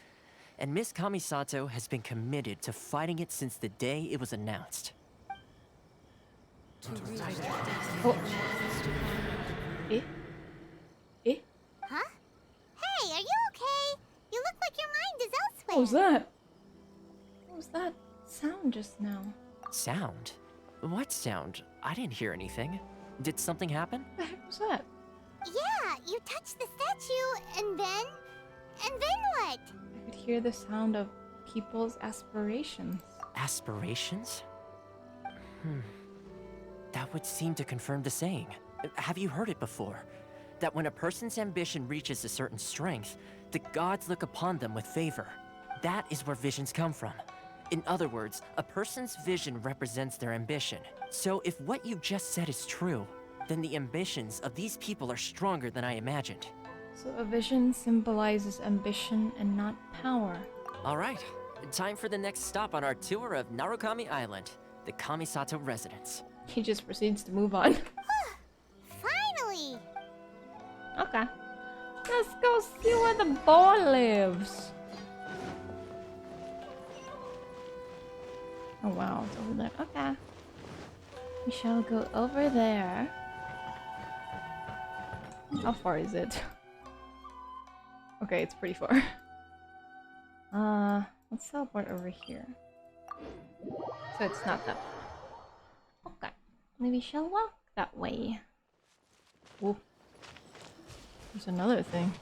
And Miss Kamisato has been committed to fighting it since the day it was announced. Oh. Eh? Eh? Huh? Hey, are you okay? You look like your mind is elsewhere. What was that? What was that sound just now? Sound? What sound? I didn't hear anything. Did something happen? What the heck was that? Yeah, you touched the statue, and then what? I could hear the sound of people's aspirations. Aspirations? That would seem to confirm the saying. Have you heard it before? That when a person's ambition reaches a certain strength, the gods look upon them with favor. That is where visions come from. In other words, a person's vision represents their ambition. So if what you just said is true, then the ambitions of these people are stronger than I imagined. So a vision symbolizes ambition and not power. All right, time for the next stop on our tour of Narakami Island, the Kamisato Residence. He just proceeds to move on. Finally! Okay. Let's go see where the boy lives. Oh wow, it's over there. Okay. We shall go over there. How far is it? Okay, it's pretty far. Let's teleport over here. So it's not that far. Okay. Maybe we shall walk that way. Whoa. There's another thing.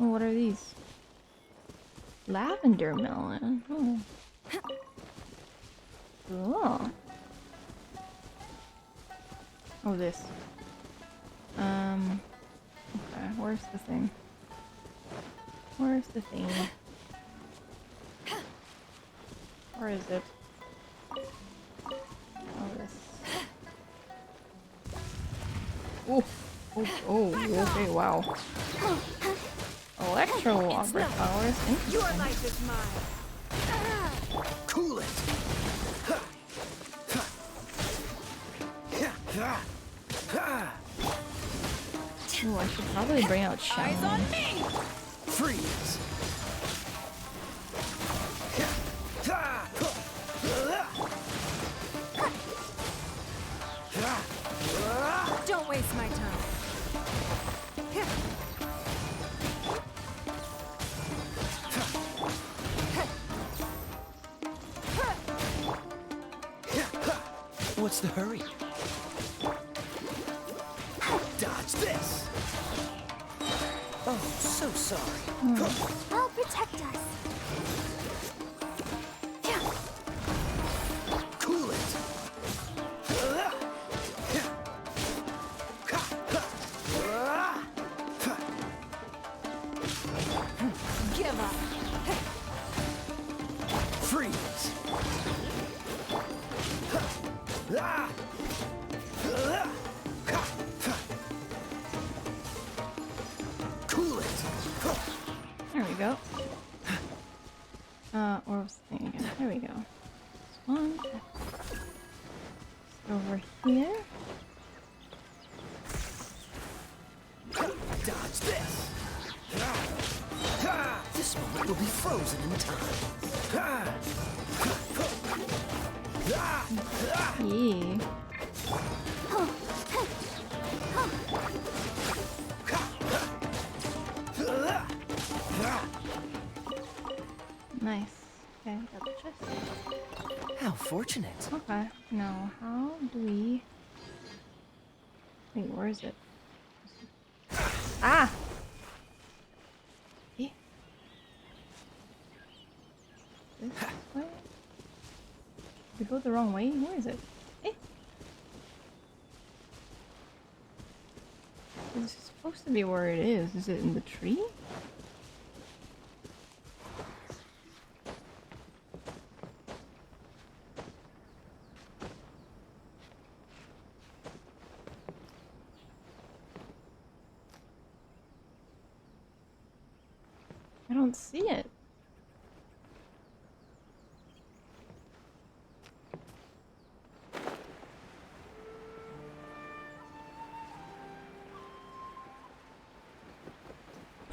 Oh, what are these? Lavender melon. Oh. Cool. Oh, this. Okay, where's the thing? Where's the thing? Where is it? Oh, this. Oh, okay, wow. Electro-opera powers. Your life is mine. Cool it. Ooh, I should probably bring out Shaman. Eyes on me. Freeze. Don't waste my time. What's the hurry? Dodge this. Oh, so sorry. I'll protect us. Cool it. Give up. Freeze. Cool it. There we go. Where was the thing again? There we go. This one. Over here. Dodge this. This moment will be frozen in time. Yeah. Nice. Okay, got the chest. How fortunate. Okay, now how do we... Wait, where is it? Ah! Eh? This way? We go the wrong way? Where is it? Eh? This is supposed to be where it is. Is it in the tree? I don't see it.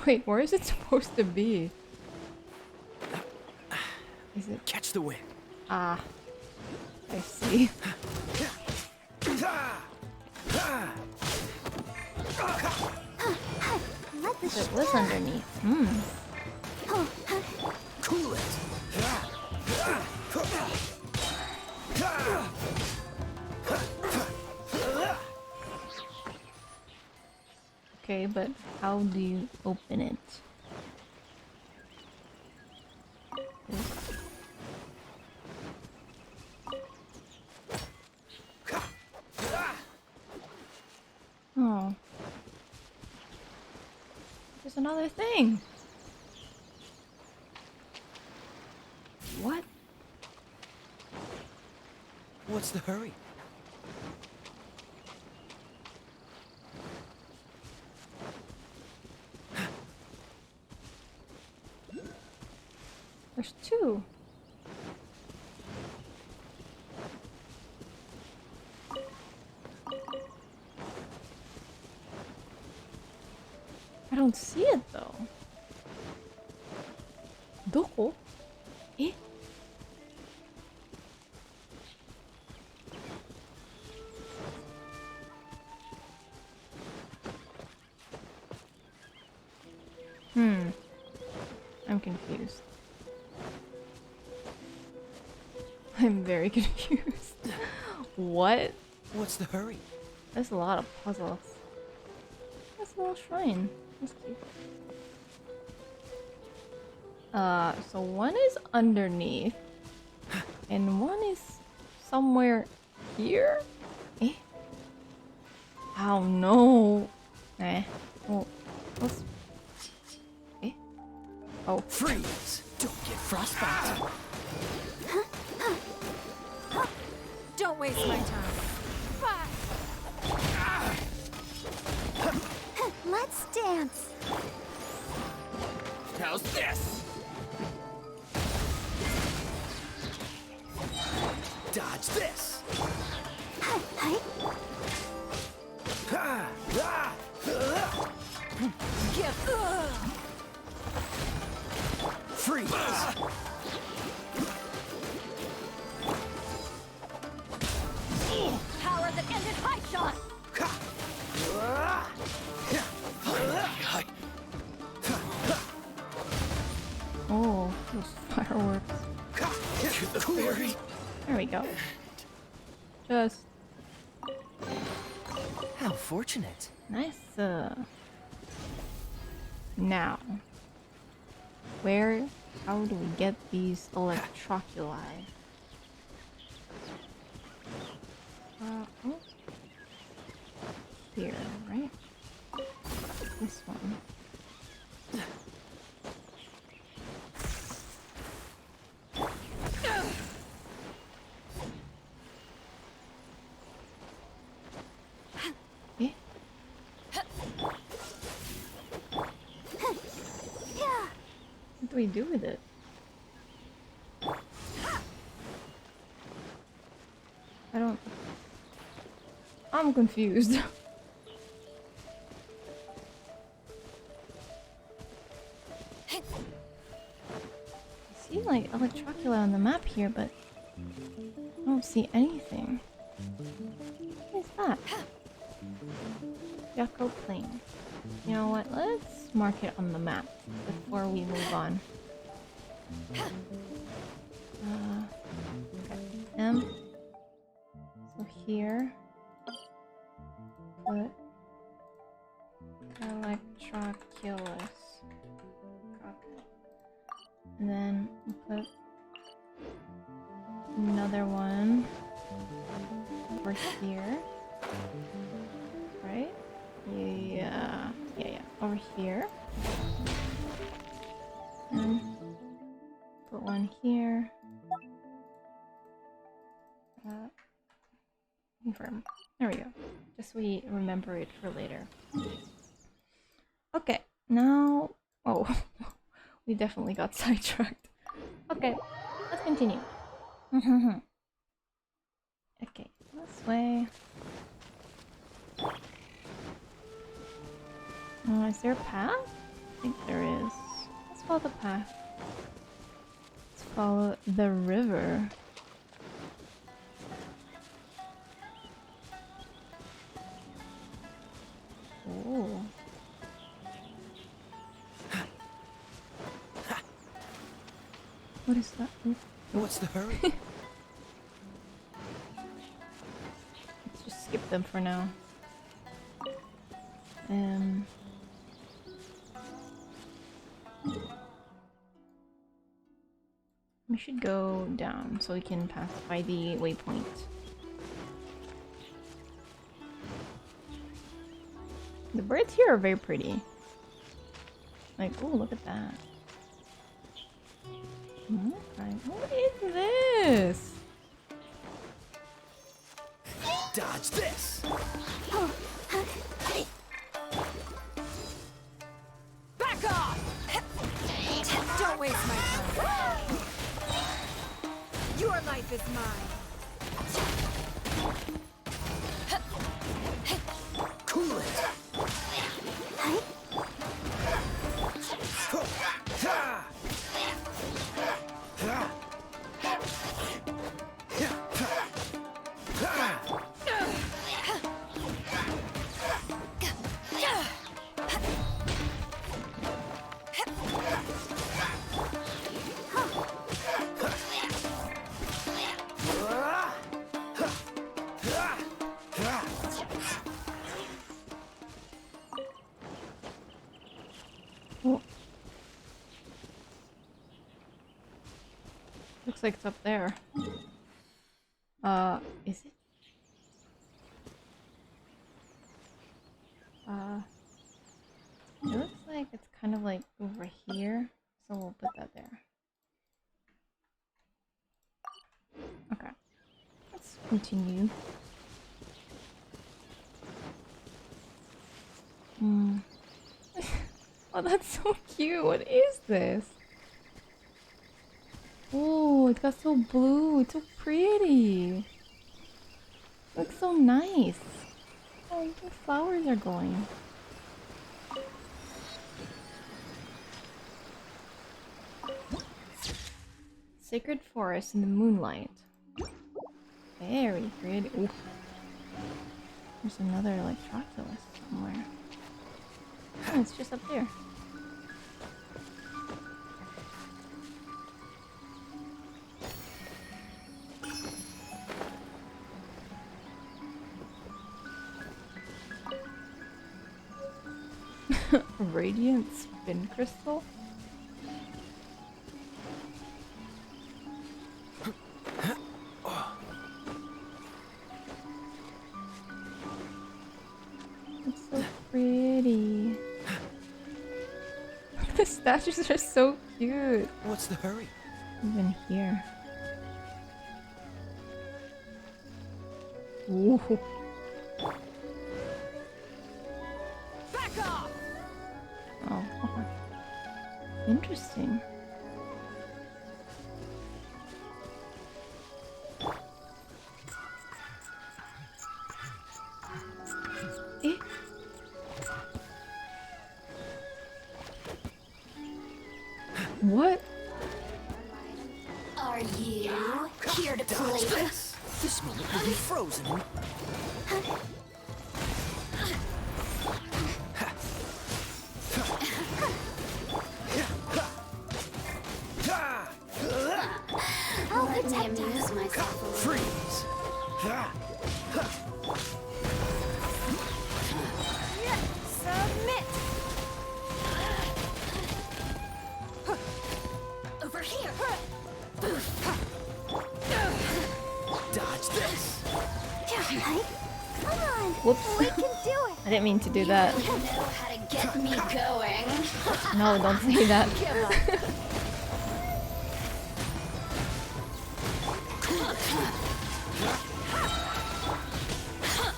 Wait, where is it supposed to be? Is it? Catch the wind. Ah, I see. It was underneath. Cool it. Okay, but how do you open it? Oh. There's another thing. What? What's the hurry? There's two. I don't see it though. Doko? Eh? I'm confused. I'm very confused. What? What's the hurry? There's a lot of puzzles. That's a little shrine. That's cute. So one is underneath, and one is somewhere here? Eh? Oh no. Eh. Well, let's... Eh? Oh. Freeze! Don't get frostbite. Don't waste my time. Let's dance. How's this? Dodge this. Get Freeze! power that ended high shot. Oh, those fireworks. To the fairy. There we go. Just How fortunate. nice. Now, how do we get these electroculi? Oh. Here, right? This one. Okay. What do we do with it? I'm confused. I see like electrocula on the map here, but I don't see anything. What is that? Yako Plain. You know what? Let's mark it on the map before we move on. Okay. So here, put Electroculus. Okay. And then we'll put another one over here. Right? Yeah. Over here. And put one here. Confirm. There we go. Just so we remember it for later. Okay, now... Oh, we definitely got sidetracked. Okay, let's continue. Okay, this way. Is there a path? I think there is. Let's follow the path. Let's follow the river. Oh. What is that? What's the hurry? Let's just skip them for now. We should go down so we can pass by the waypoint. The birds here are very pretty. Like, oh, look at that. Okay. What is this? Dodge this. Back off! Don't waste my time. Your life is mine. Cool it. Looks like it's up there. Is it? It looks like it's kind of like over here So we'll put that there. Okay. Let's continue. Oh, that's so cute. What is this? Oh, it got so blue. It's so pretty. Looks so nice. Oh, the flowers are going. Sacred forest in the moonlight. Very pretty. Ooh. There's another like Troctolus somewhere. Oh, it's just up there. Radiant spin crystal? It's so pretty. The statues are so cute. What's the hurry? Even here. Ooh. Back off! Oh, okay. Interesting. Eh? What? Are you here to play? This moment will be frozen. I'll protect you. Amuse myself a little. Freeze! Submit. Over here. Dodge this. Come on. Whoops. We can do it. I didn't mean to do that. You know how to get me going. No, don't say that. Give up.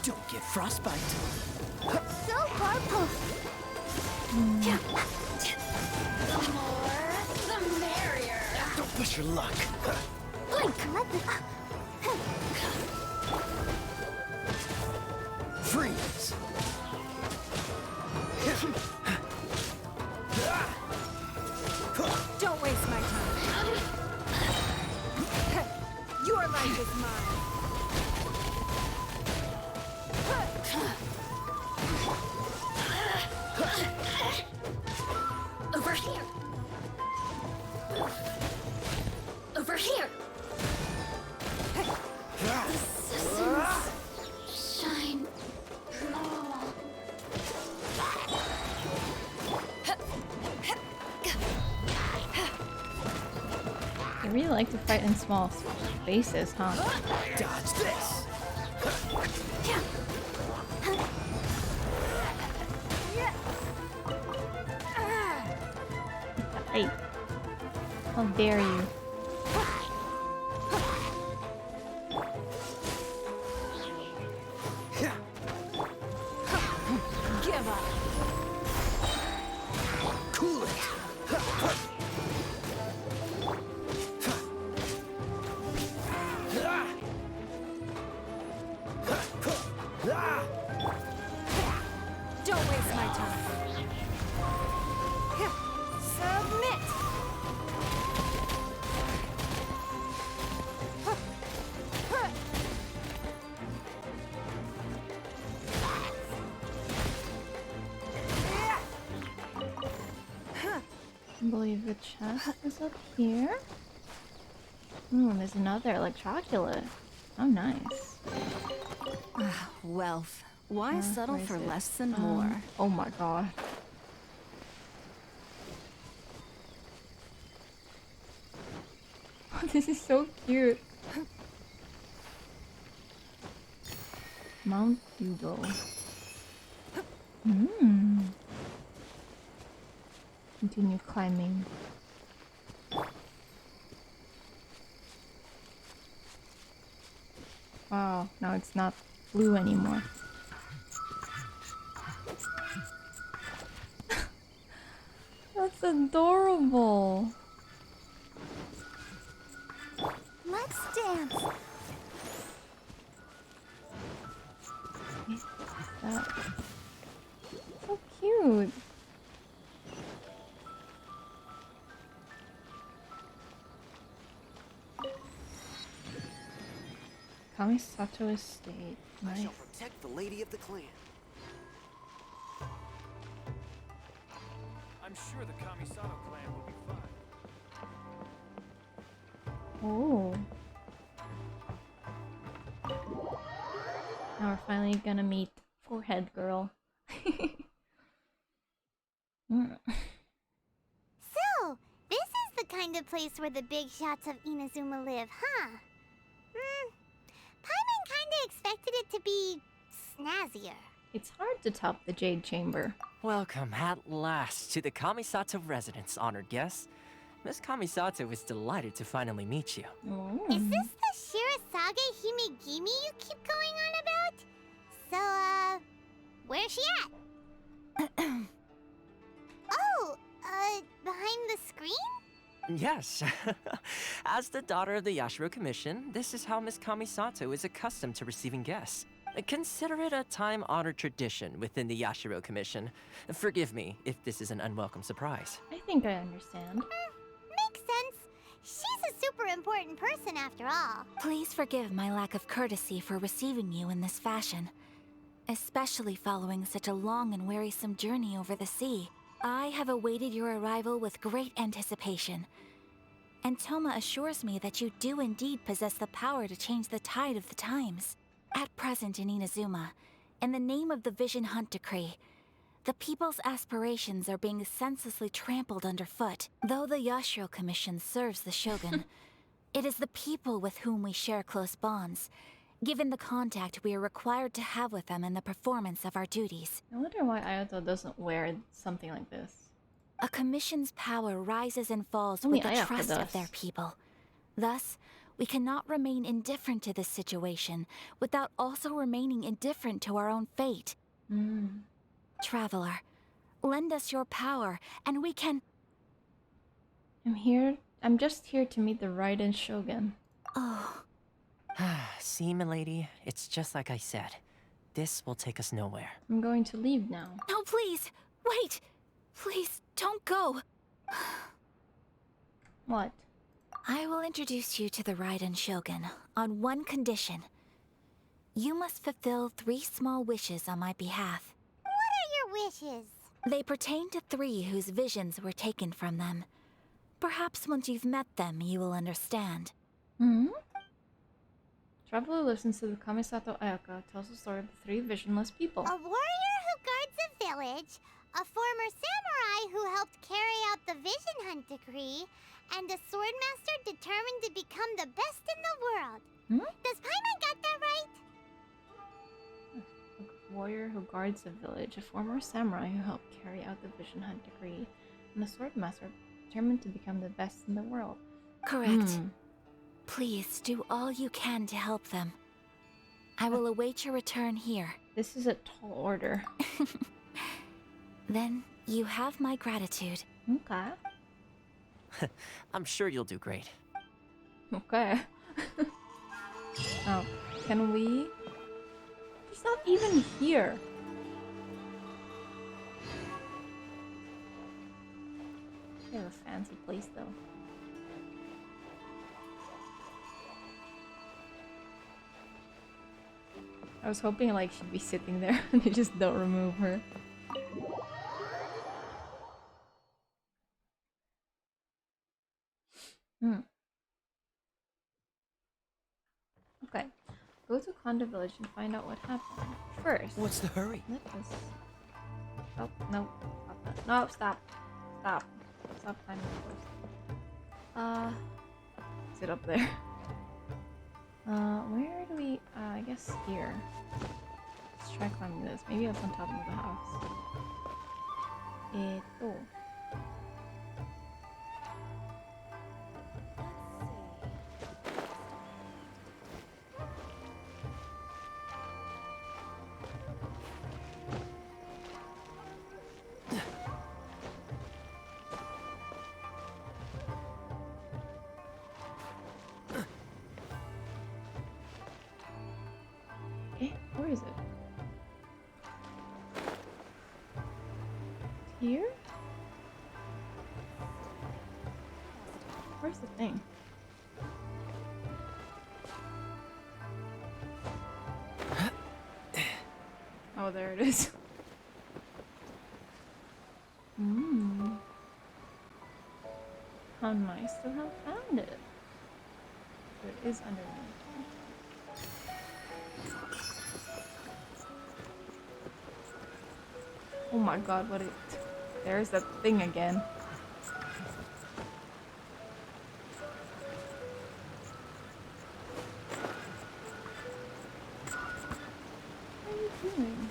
Don't get frostbite. So far, the more, the merrier. Don't push your luck. Blink. Freeze. Don't waste my time. Your life is mine. Over here. Over here. The systems shine. I really like to fight in small spaces, huh? Dodge this. Hey, how dare you? Give up. Cool it. Don't waste my time. Submit. I believe the chest is up here. Ooh, there's another Electroculus. Oh, nice. Wealth. Why settle where is for it? less than more? Oh my god. This is so cute. Mount Hugo. Continue climbing. Wow, now it's not blue anymore. That's adorable. Let's dance. That. So cute. Kamisato Estate. I Nice. shall protect the lady of the clan. I'm sure the Kamisato clan will be fine. Oh. Now we're finally gonna meet Forehead Girl. So, this is the kind of place where the big shots of Inazuma live, huh? Paimon kinda expected it to be snazzier. It's hard to top the Jade Chamber. Welcome at last to the Kamisato Residence, honored guests. Miss Kamisato is delighted to finally meet you. Is this the Shirasage Himegimi you keep going on about? So, where's she at? Oh, behind the screen? Yes. As the daughter of the Yashiro Commission, this is how Miss Kamisato is accustomed to receiving guests. Consider it a time-honored tradition within the Yashiro Commission. Forgive me if this is an unwelcome surprise. I think I understand. Makes sense. She's a super important person after all. Please forgive my lack of courtesy for receiving you in this fashion, especially following such a long and wearisome journey over the sea. I have awaited your arrival with great anticipation, and Toma assures me that you do indeed possess the power to change the tide of the times. At present in Inazuma, in the name of the Vision Hunt Decree, the people's aspirations are being senselessly trampled underfoot. Though the Yashiro Commission serves the Shogun, it is the people with whom we share close bonds, given the contact we are required to have with them in the performance of our duties. I wonder why Ayato doesn't wear something like this. A commission's power rises and falls Only with the Ayaka trust does. of their people. Thus, we cannot remain indifferent to this situation without also remaining indifferent to our own fate. Traveler, lend us your power, and we can... I'm just here to meet the Raiden Shogun. Oh. See, milady, it's just like I said. This will take us nowhere. I'm going to leave now. No, please! Wait! Please, don't go! What? I will introduce you to the Raiden Shogun on one condition. You must fulfill 3 small wishes on my behalf. What are your wishes? They pertain to 3 whose visions were taken from them. Perhaps once you've met them, you will understand. Traveler listens to the Kamisato Ayaka tells the story of the 3 visionless people. A warrior who guards a village, a former samurai who helped carry out the Vision Hunt Decree, and a swordmaster determined to become the best in the world. Does Paimon got that right? A warrior who guards a village, a former samurai who helped carry out the Vision Hunt Decree, and a swordmaster determined to become the best in the world. Correct. Please do all you can to help them. I will await your return here. This is a tall order. Then you have my gratitude. Okay. I'm sure you'll do great. Okay. Oh, can we? He's not even here. They have a fancy place though. I was hoping like she'd be sitting there and they just don't remove her. Okay. Go to Kondo Village and find out what happened. First, What's the hurry? let us... Oh, no. Stop that. No, stop. Stop. Stop climbing the post. Is it up there? Where do we... I guess here. Let's try climbing this. Maybe up on top of the house. Oh. here? Where's the thing? Oh, there it is. How nice to have found it. So it is underneath. Oh my god, what it... There's that thing again. What are you doing?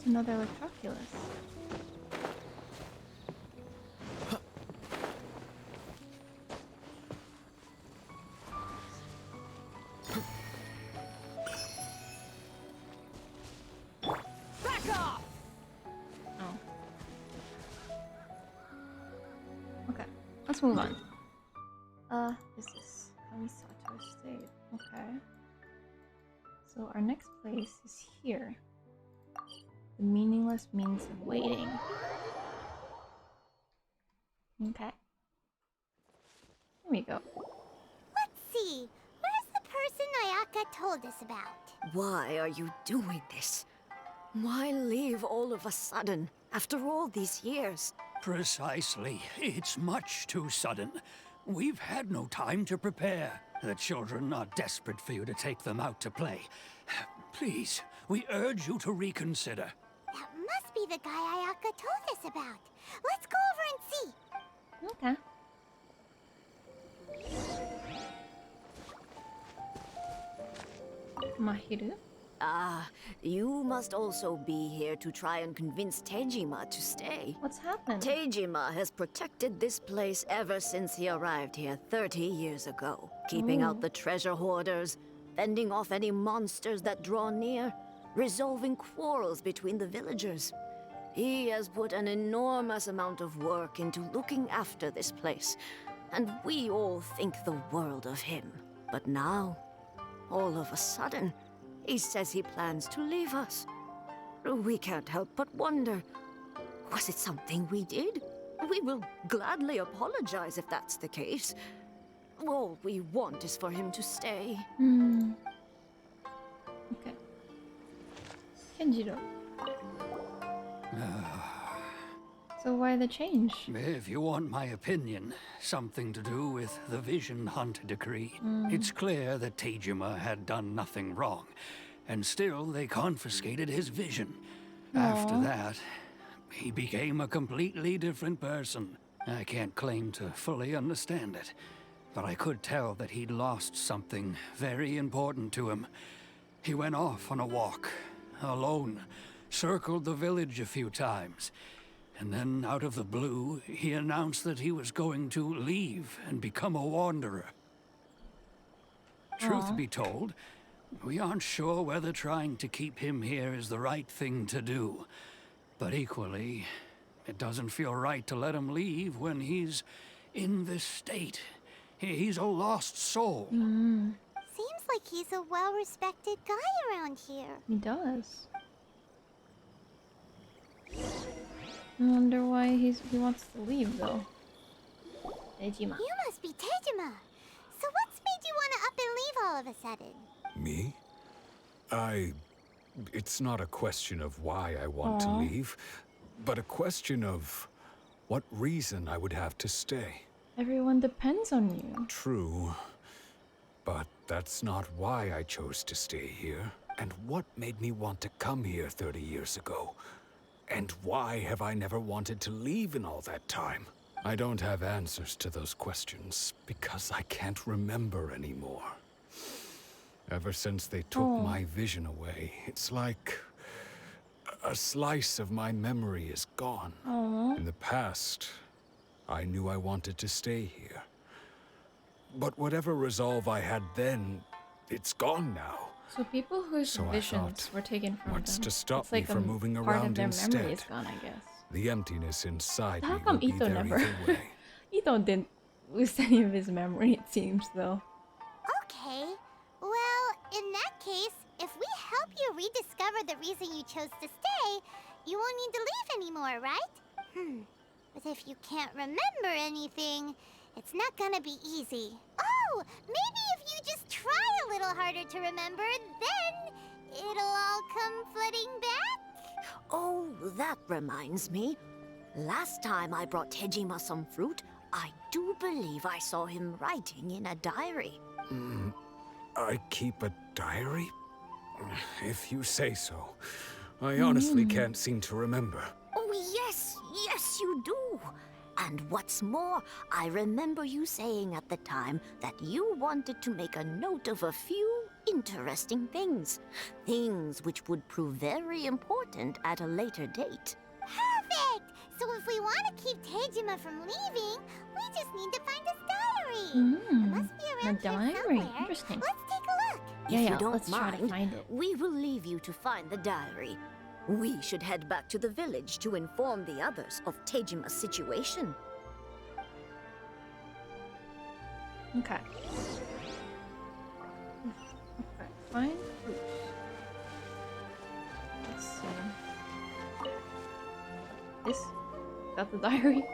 Another Electroculus. Back off! Oh. Okay, let's move on. This is Kamisato State. Okay. So our next place is here. The meaningless means of waiting. Okay. Here we go. Let's see. Where's the person Ayaka told us about? Why are you doing this? Why leave all of a sudden, after all these years? Precisely. It's much too sudden. We've had no time to prepare. The children are desperate for you to take them out to play. Please, we urge you to reconsider. That must be the guy Ayaka told us about. Let's go over and Okay. Mahiru? Ah, you must also be here to try and convince Teijima to stay. What's happened? Teijima has protected this place ever since he arrived here 30 years ago, keeping out the treasure hoarders, fending off any monsters that draw near, resolving quarrels between the villagers. He has put an enormous amount of work into looking after this place, and we all think the world of him. But now, all of a sudden, he says he plans to leave us. We can't help but wonder, was it something we did? We will gladly apologize if that's the case. All we want is for him to stay. Okay. Kenjiro. So why the change? If you want my opinion, something to do with the Vision Hunt decree. It's clear that Teijima had done nothing wrong, and still they confiscated his vision. After that, he became a completely different person. I can't claim to fully understand it, but I could tell that he'd lost something very important to him. He went off on a walk, alone, circled the village a few times, and then out of the blue, he announced that he was going to leave and become a wanderer. Truth be told, we aren't sure whether trying to keep him here is the right thing to do. But equally, it doesn't feel right to let him leave when he's in this state. He's a lost soul. Seems like he's a well-respected guy around here. He does. I wonder why he wants to leave though. Teijima. You must be Teijima. So what's made you want to up and leave all of a sudden? Me? It's not a question of why I want to leave, but a question of what reason I would have to stay. Everyone depends on you. True. But that's not why I chose to stay here. And what made me want to come here 30 years ago? And why have I never wanted to leave in all that time? I don't have answers to those questions because I can't remember anymore. Ever since they took my vision away, it's like a slice of my memory is gone. In the past, I knew I wanted to stay here. But whatever resolve I had then, it's gone now. So people whose So I visions thought, were taken from what's them. to stop it's like me from moving part around of their instead? memory is gone, I guess. The emptiness inside How me will come be Ito there never? either way. Ito didn't lose any of his memory, it seems, though. Okay. Well, in that case, if we help you rediscover the reason you chose to stay, you won't need to leave anymore, right? But if you can't remember anything, it's not gonna be easy. Oh, maybe if you just try a little harder to remember, then it'll all come flooding back? Oh, that reminds me. Last time I brought Tejima some fruit, I do believe I saw him writing in a diary. I keep a diary? If you say so. I honestly can't seem to remember. Oh, yes, yes, you do. And what's more, I remember you saying at the time that you wanted to make a note of a few interesting things. Things which would prove very important at a later date. Perfect! So if we want to keep Tejima from leaving, we just need to find his diary. It must be A around here diary. somewhere. Interesting. Let's take a look. Yeah, If yeah, you don't let's try to mind, find it. we will leave you to find the diary. We should head back to the village to inform the others of Tejima's situation. Okay. Okay, find fruits. Let's see. This? Is that the diary?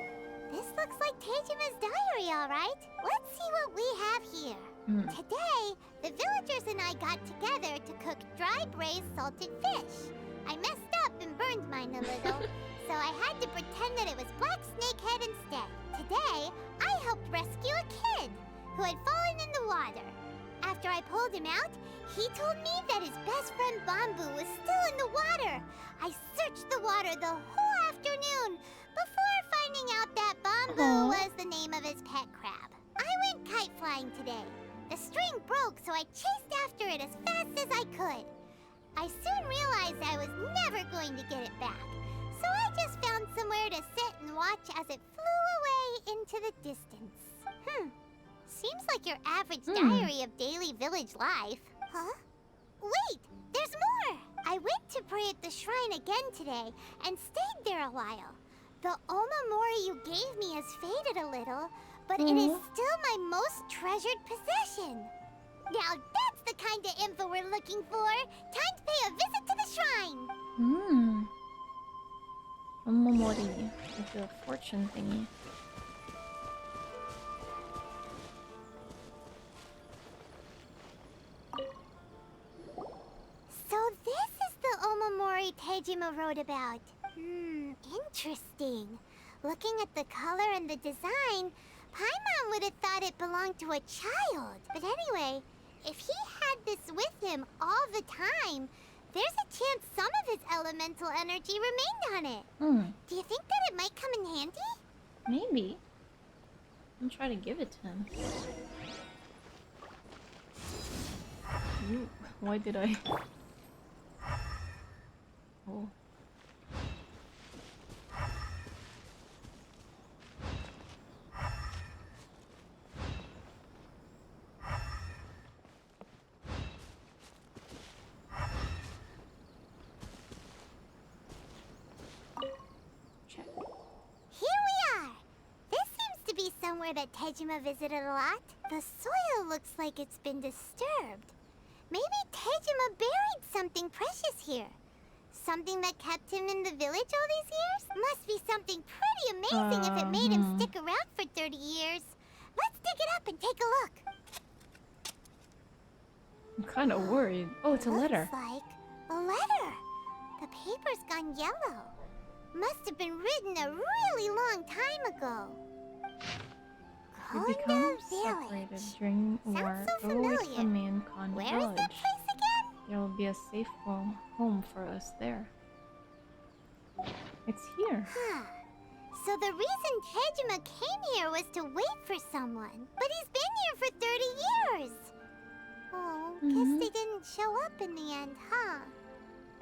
This looks like Tejima's diary, all right. Let's see what we have here. Today, the villagers and I got together to cook dry braised salted fish. I messed up and burned mine a little, so I had to pretend that it was black snakehead instead. Today, I helped rescue a kid who had fallen in the water. After I pulled him out, he told me that his best friend Bamboo was still in the water. I searched the water the whole afternoon before finding out that Bamboo was the name of his pet crab. I went kite flying today. The string broke, so I chased after it as fast as I could. I soon realized I was never going to get it back, so I just found somewhere to sit and watch as it flew away into the distance. Seems like your average diary of daily village life. Huh? Wait, there's more! I went to pray at the shrine again today and stayed there a while. The Omamori you gave me has faded a little, but it is still my most treasured possession. Now that's the kind of info we're looking for. Time to pay a visit to the shrine. Omomori. Like the fortune thingy. So this is the Omamori Tejima wrote about. Interesting. Looking at the color and the design, Paimon would have thought it belonged to a child. But anyway, if he had this with him all the time, there's a chance some of his elemental energy remained on it. Do you think that it might come in handy? Maybe. I'm trying to give it to him. Why did I? Oh. Somewhere that Tejima visited a lot. The soil looks like it's been disturbed. Maybe Tejima buried something precious here. Something that kept him in the village all these years? Must be something pretty amazing if it made him stick around for 30 years. Let's dig it up and take a look. I'm kind of worried. Oh, it's a letter. Looks like a letter. The paper's gone yellow. Must have been written a really long time ago. It becomes separated during war. So Go with the familiar. main Khan Where is village. that place again? There will be a safe home for us there. It's here. So the reason Tejima came here was to wait for someone. But he's been here for 30 years. Oh, guess they didn't show up in the end, huh?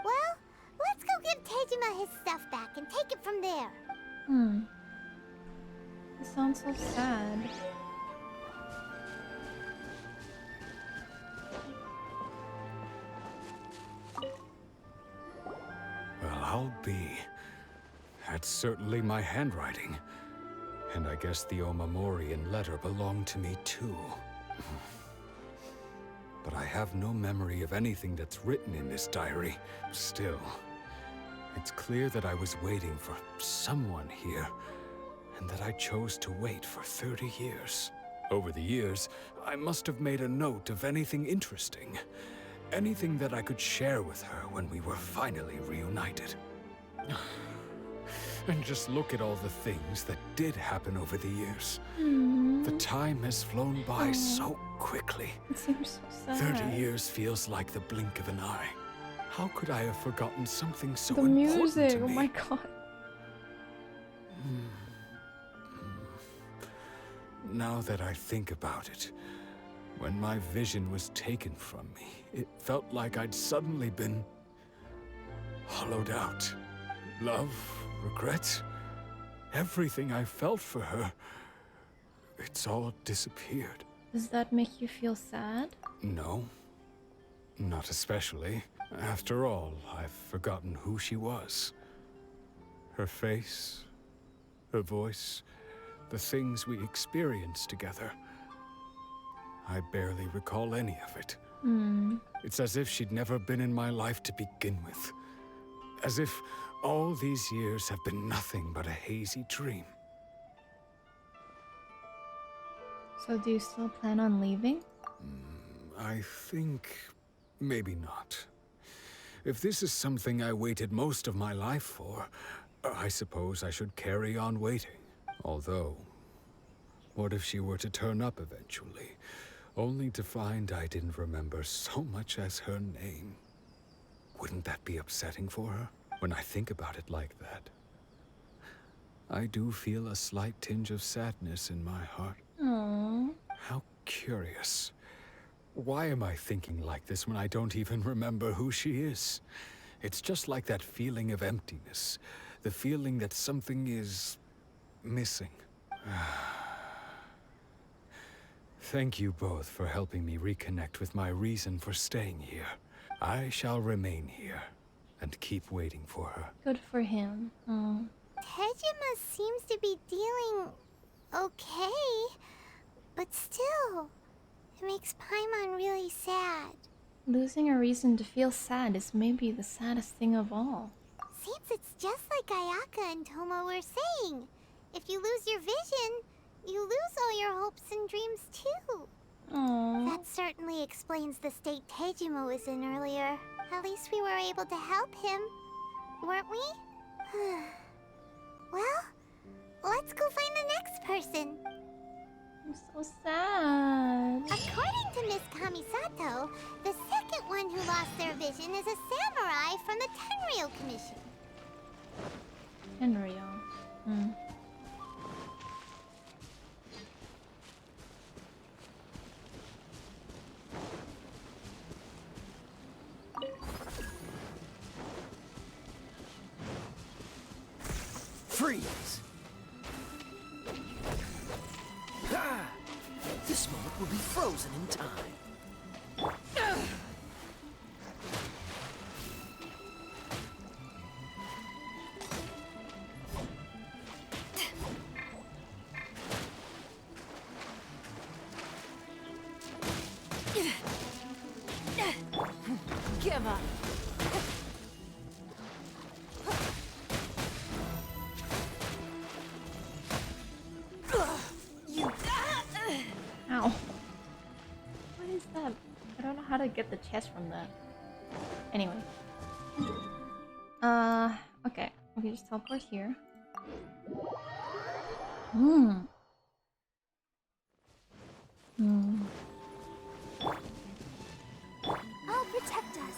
Well, let's go give Tejima his stuff back and take it from there. It sounds so sad. I'll be. That's certainly my handwriting. And I guess the Omamorian letter belonged to me too. But I have no memory of anything that's written in this diary. Still, it's clear that I was waiting for someone here, and that I chose to wait for 30 years. Over the years, I must have made a note of anything interesting. Anything that I could share with her when we were finally reunited. And just look at all the things that did happen over the years. The time has flown by so quickly. It seems so sad. 30 years feels like the blink of an eye. How could I have forgotten something so The important music, to me? oh my god. Now that I think about it, when my vision was taken from me, it felt like I'd suddenly been hollowed out. Love, regret, everything I felt for her, it's all disappeared. Does that make you feel sad? No, not especially. After all, I've forgotten who she was. Her face, her voice, the things we experienced together. I barely recall any of it. It's as if she'd never been in my life to begin with. As if all these years have been nothing but a hazy dream. So do you still plan on leaving? I think maybe not. If this is something I waited most of my life for, I suppose I should carry on waiting. Although, what if she were to turn up eventually, only to find I didn't remember so much as her name? Wouldn't that be upsetting for her? When I think about it like that, I do feel a slight tinge of sadness in my heart. Aww. How curious. Why am I thinking like this when I don't even remember who she is? It's just like that feeling of emptiness. The feeling that something is missing. Thank you both for helping me reconnect with my reason for staying here. I shall remain here and keep waiting for her. Good for him. Tejima seems to be dealing okay, but still, it makes Paimon really sad. Losing a reason to feel sad is maybe the saddest thing of all. Seems it's just like Ayaka and Toma were saying. If you lose your vision, you lose all your hopes and dreams too. Aww. That certainly explains the state Tejima was in earlier. At least we were able to help him, weren't we? Well, let's go find the next person. I'm so sad. According to Miss Kamisato, the second one who lost their vision is a samurai from the Tenryou Commission. Tenryou. Freeze! Ah! This moment will be frozen in time. Give up. Ow. What is that? I don't know how to get the chest from that. Anyway. Okay. We can just teleport here. Oh, protect us.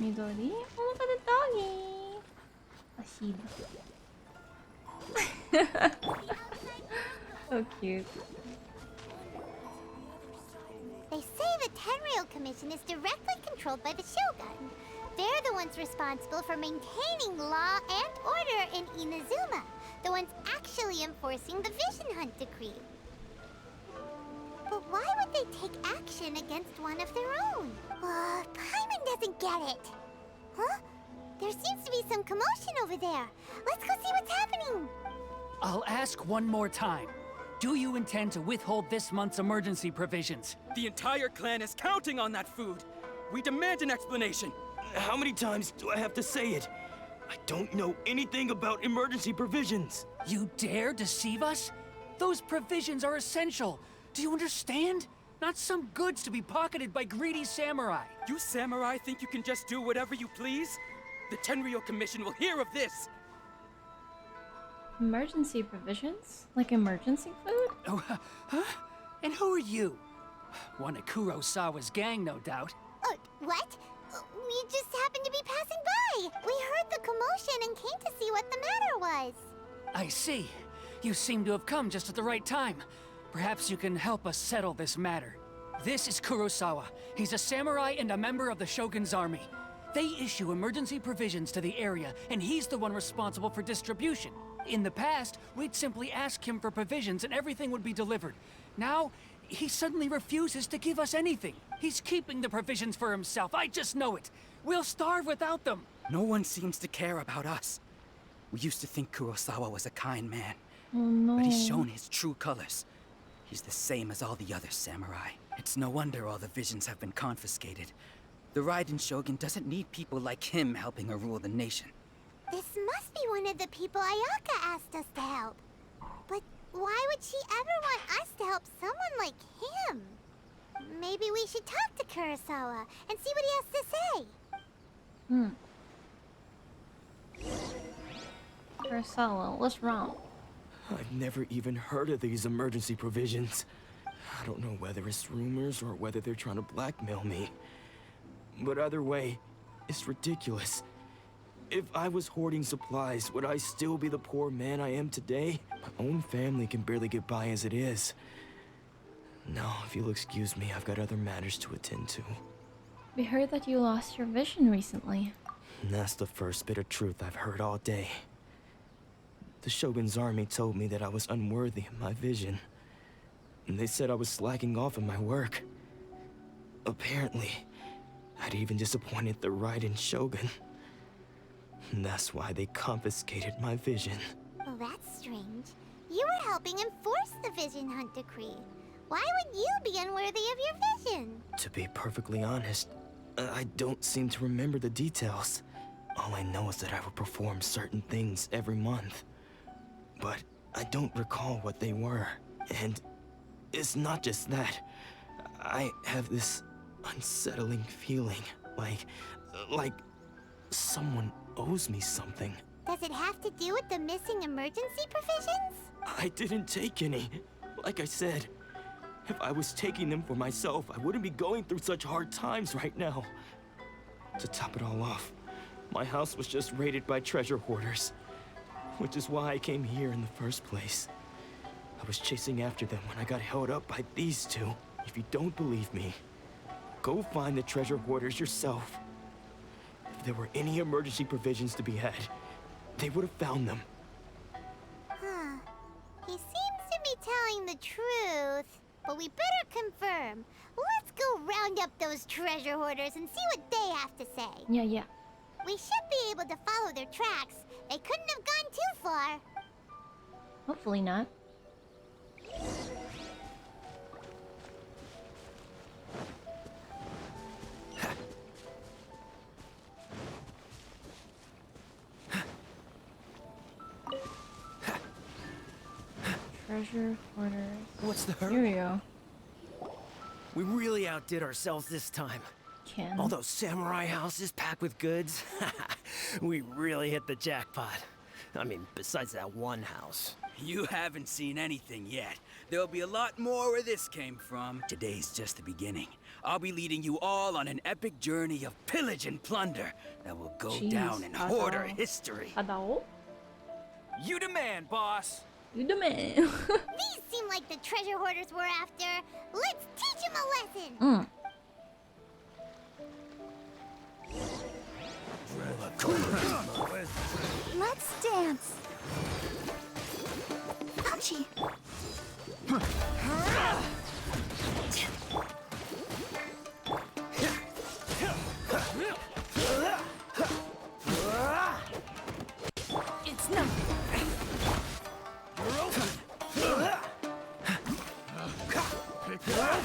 Midori? Oh, look at the doggy! A sheep. So cute. They say the Tenryou Commission is directly controlled by the Shogun. They're the ones responsible for maintaining law and order in Inazuma. The ones actually enforcing the Vision Hunt Decree. But why would they take action against one of their own. Paimon doesn't get it. Huh? There seems to be some commotion over there. Let's go see what's happening. I'll ask one more time. Do you intend to withhold this month's emergency provisions? The entire clan is counting on that food. We demand an explanation. How many times do I have to say it? I don't know anything about emergency provisions. You dare deceive us? Those provisions are essential. Do you understand? Not some goods to be pocketed by greedy samurai. You samurai think you can just do whatever you please? The Tenryou Commission will hear of this. Emergency provisions? Like emergency food? Oh, huh? And who are you? One of Kurosawa's gang, no doubt. What? We just happened to be passing by. We heard the commotion and came to see what the matter was. I see. You seem to have come just at the right time. Perhaps you can help us settle this matter. This is Kurosawa. He's a samurai and a member of the Shogun's army. They issue emergency provisions to the area, and he's the one responsible for distribution. In the past, we'd simply ask him for provisions and everything would be delivered. Now, he suddenly refuses to give us anything. He's keeping the provisions for himself. I just know it. We'll starve without them. No one seems to care about us. We used to think Kurosawa was a kind man. Oh no. But he's shown his true colors. He's the same as all the other samurai. It's no wonder all the visions have been confiscated. The Raiden Shogun doesn't need people like him helping her rule the nation. This must be one of the people Ayaka asked us to help. But why would she ever want us to help someone like him? Maybe we should talk to Kurosawa and see what he has to say. Kurosawa, what's wrong? I've never even heard of these emergency provisions. I don't know whether it's rumors or whether they're trying to blackmail me. But either way, it's ridiculous. If I was hoarding supplies, would I still be the poor man I am today? My own family can barely get by as it is. No, if you'll excuse me, I've got other matters to attend to. We heard that you lost your vision recently. And that's the first bit of truth I've heard all day. The Shogun's army told me that I was unworthy of my vision. And they said I was slacking off in my work. Apparently, I'd even disappointed the Raiden Shogun. And that's why they confiscated my vision. Well, that's strange. You were helping enforce the Vision Hunt Decree. Why would you be unworthy of your vision? To be perfectly honest, I don't seem to remember the details. All I know is that I would perform certain things every month. But I don't recall what they were. And it's not just that. I have this unsettling feeling, like someone owes me something. Does it have to do with the missing emergency provisions? I didn't take any. Like I said, if I was taking them for myself, I wouldn't be going through such hard times right now. To top it all off, my house was just raided by treasure hoarders, which is why I came here in the first place. I was chasing after them when I got held up by these two. If you don't believe me, go find the treasure hoarders yourself. If there were any emergency provisions to be had, they would have found them. Huh. He seems to be telling the truth, but we better confirm. Let's go round up those treasure hoarders and see what they have to say. Yeah. We should be able to follow their tracks. They couldn't have gone too far. Hopefully not. Treasure hoarders. What's the hurry? Here we go. We really outdid ourselves this time. Ken. All those samurai houses packed with goods. We really hit the jackpot. I mean, besides that one house. You haven't seen anything yet. There'll be a lot more where this came from. Today's just the beginning. I'll be leading you all on an epic journey of pillage and plunder that will go down in hoarder history. You demand, boss. You demand. These seem like the treasure hoarders we're after. Let's teach them a lesson. Let's dance. Ouchie.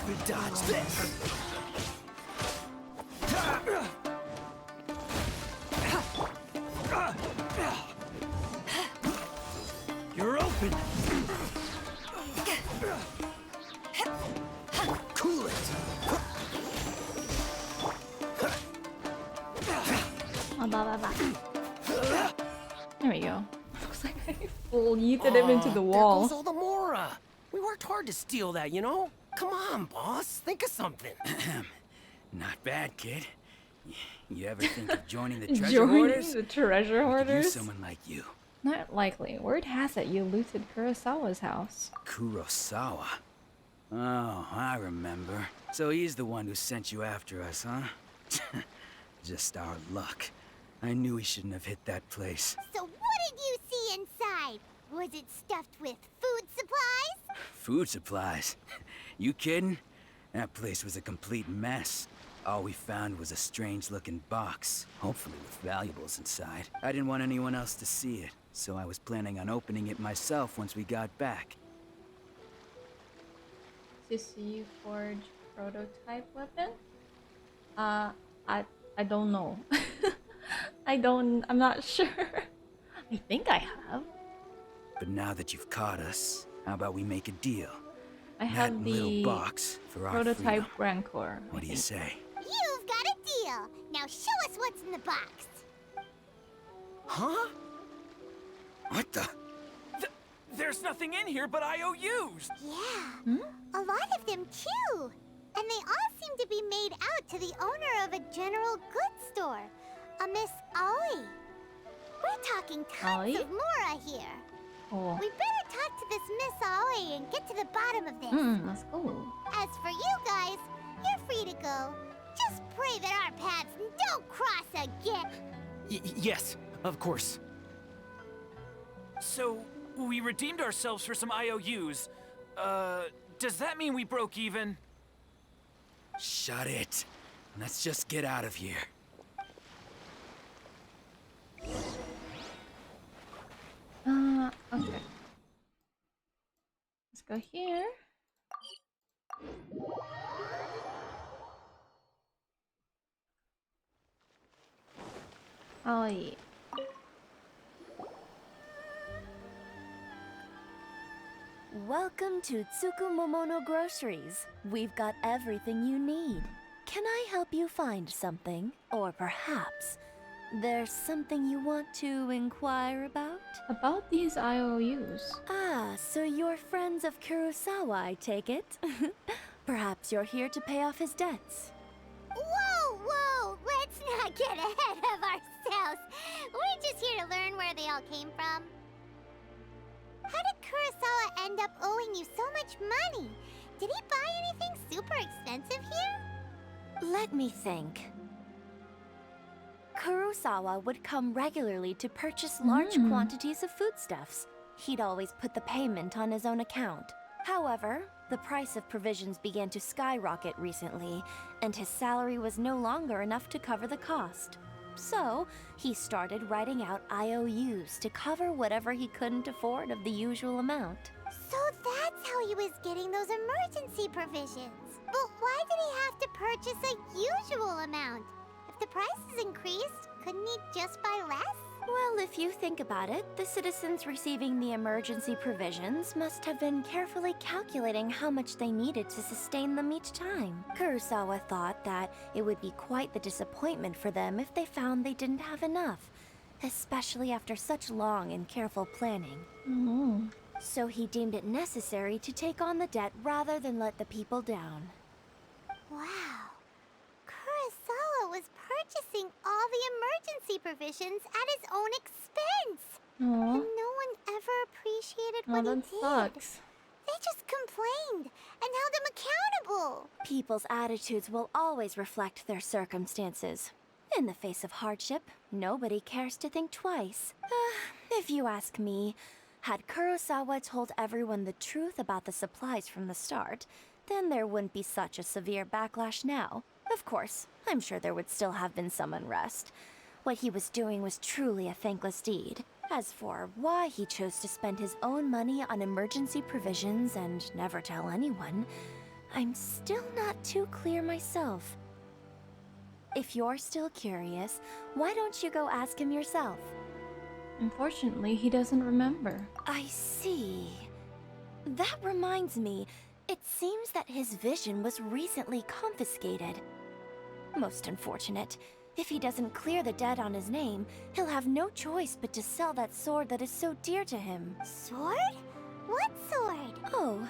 stupid dodge this! You're open! Cool it! There we go. Looks like I full yeeted him into the wall. There goes all the Mora! We worked hard to steal that, you know? Come on, boss. Think of something. Not bad, kid. You ever think of joining the treasure Joining hoarders? the treasure We could use hoarders? someone like you. Not likely. Word has it you looted Kurosawa's house. Kurosawa? Oh, I remember. So he's the one who sent you after us, huh? Just our luck. I knew we shouldn't have hit that place. So what did you see inside? Was it stuffed with food supplies? Food supplies? You kidding? That place was a complete mess. All we found was a strange-looking box, hopefully with valuables inside. I didn't want anyone else to see it, so I was planning on opening it myself once we got back. To see you forge prototype weapon? I don't know. I'm not sure. I think I have. But now that you've caught us, how about we make a deal? I have that the little box for our prototype freedom. Rancor. What do you say? You've got a deal. Now show us what's in the box. Huh? What the? There's nothing in here but IOUs! Yeah, a lot of them too. And they all seem to be made out to the owner of a general goods store, a Miss Aoi. We're talking tons Aoi? of Mora here. Oh. We better talk to this Miss Aoi and get to the bottom of this. Let's go. As for you guys, you're free to go. Just pray that our paths don't cross again. Yes, of course. So, we redeemed ourselves for some IOUs. Does that mean we broke even? Shut it. Let's just get out of here. Okay. Let's go here. Oh, yeah. Welcome to Tsukumomono Groceries. We've got everything you need. Can I help you find something? Or perhaps there's something you want to inquire about? About these IOUs. Ah, so you're friends of Kurosawa, I take it? Perhaps you're here to pay off his debts. Whoa, whoa! Let's not get ahead of ourselves. We're just here to learn where they all came from. How did Kurosawa end up owing you so much money? Did he buy anything super expensive here? Let me think. Kurosawa would come regularly to purchase large quantities of foodstuffs. He'd always put the payment on his own account. However, the price of provisions began to skyrocket recently, and his salary was no longer enough to cover the cost. So, he started writing out IOUs to cover whatever he couldn't afford of the usual amount. So that's how he was getting those emergency provisions. But why did he have to purchase a usual amount? If the prices increased, couldn't he just buy less? Well, if you think about it, the citizens receiving the emergency provisions must have been carefully calculating how much they needed to sustain them each time. Kurosawa thought that it would be quite the disappointment for them if they found they didn't have enough, especially after such long and careful planning. So he deemed it necessary to take on the debt rather than let the people down. Wow. Kurosawa was purchasing all the emergency provisions at his own expense. And no one ever appreciated what he did. Sucks. They just complained and held him accountable. People's attitudes will always reflect their circumstances. In the face of hardship, nobody cares to think twice. If you ask me, had Kurosawa told everyone the truth about the supplies from the start, then there wouldn't be such a severe backlash now. Of course, I'm sure there would still have been some unrest. What he was doing was truly a thankless deed. As for why he chose to spend his own money on emergency provisions and never tell anyone, I'm still not too clear myself. If you're still curious, why don't you go ask him yourself? Unfortunately, he doesn't remember. I see. That reminds me, it seems that his vision was recently confiscated. Most unfortunate. If he doesn't clear the debt on his name, he'll have no choice but to sell that sword that is so dear to him. Sword? What sword? Oh,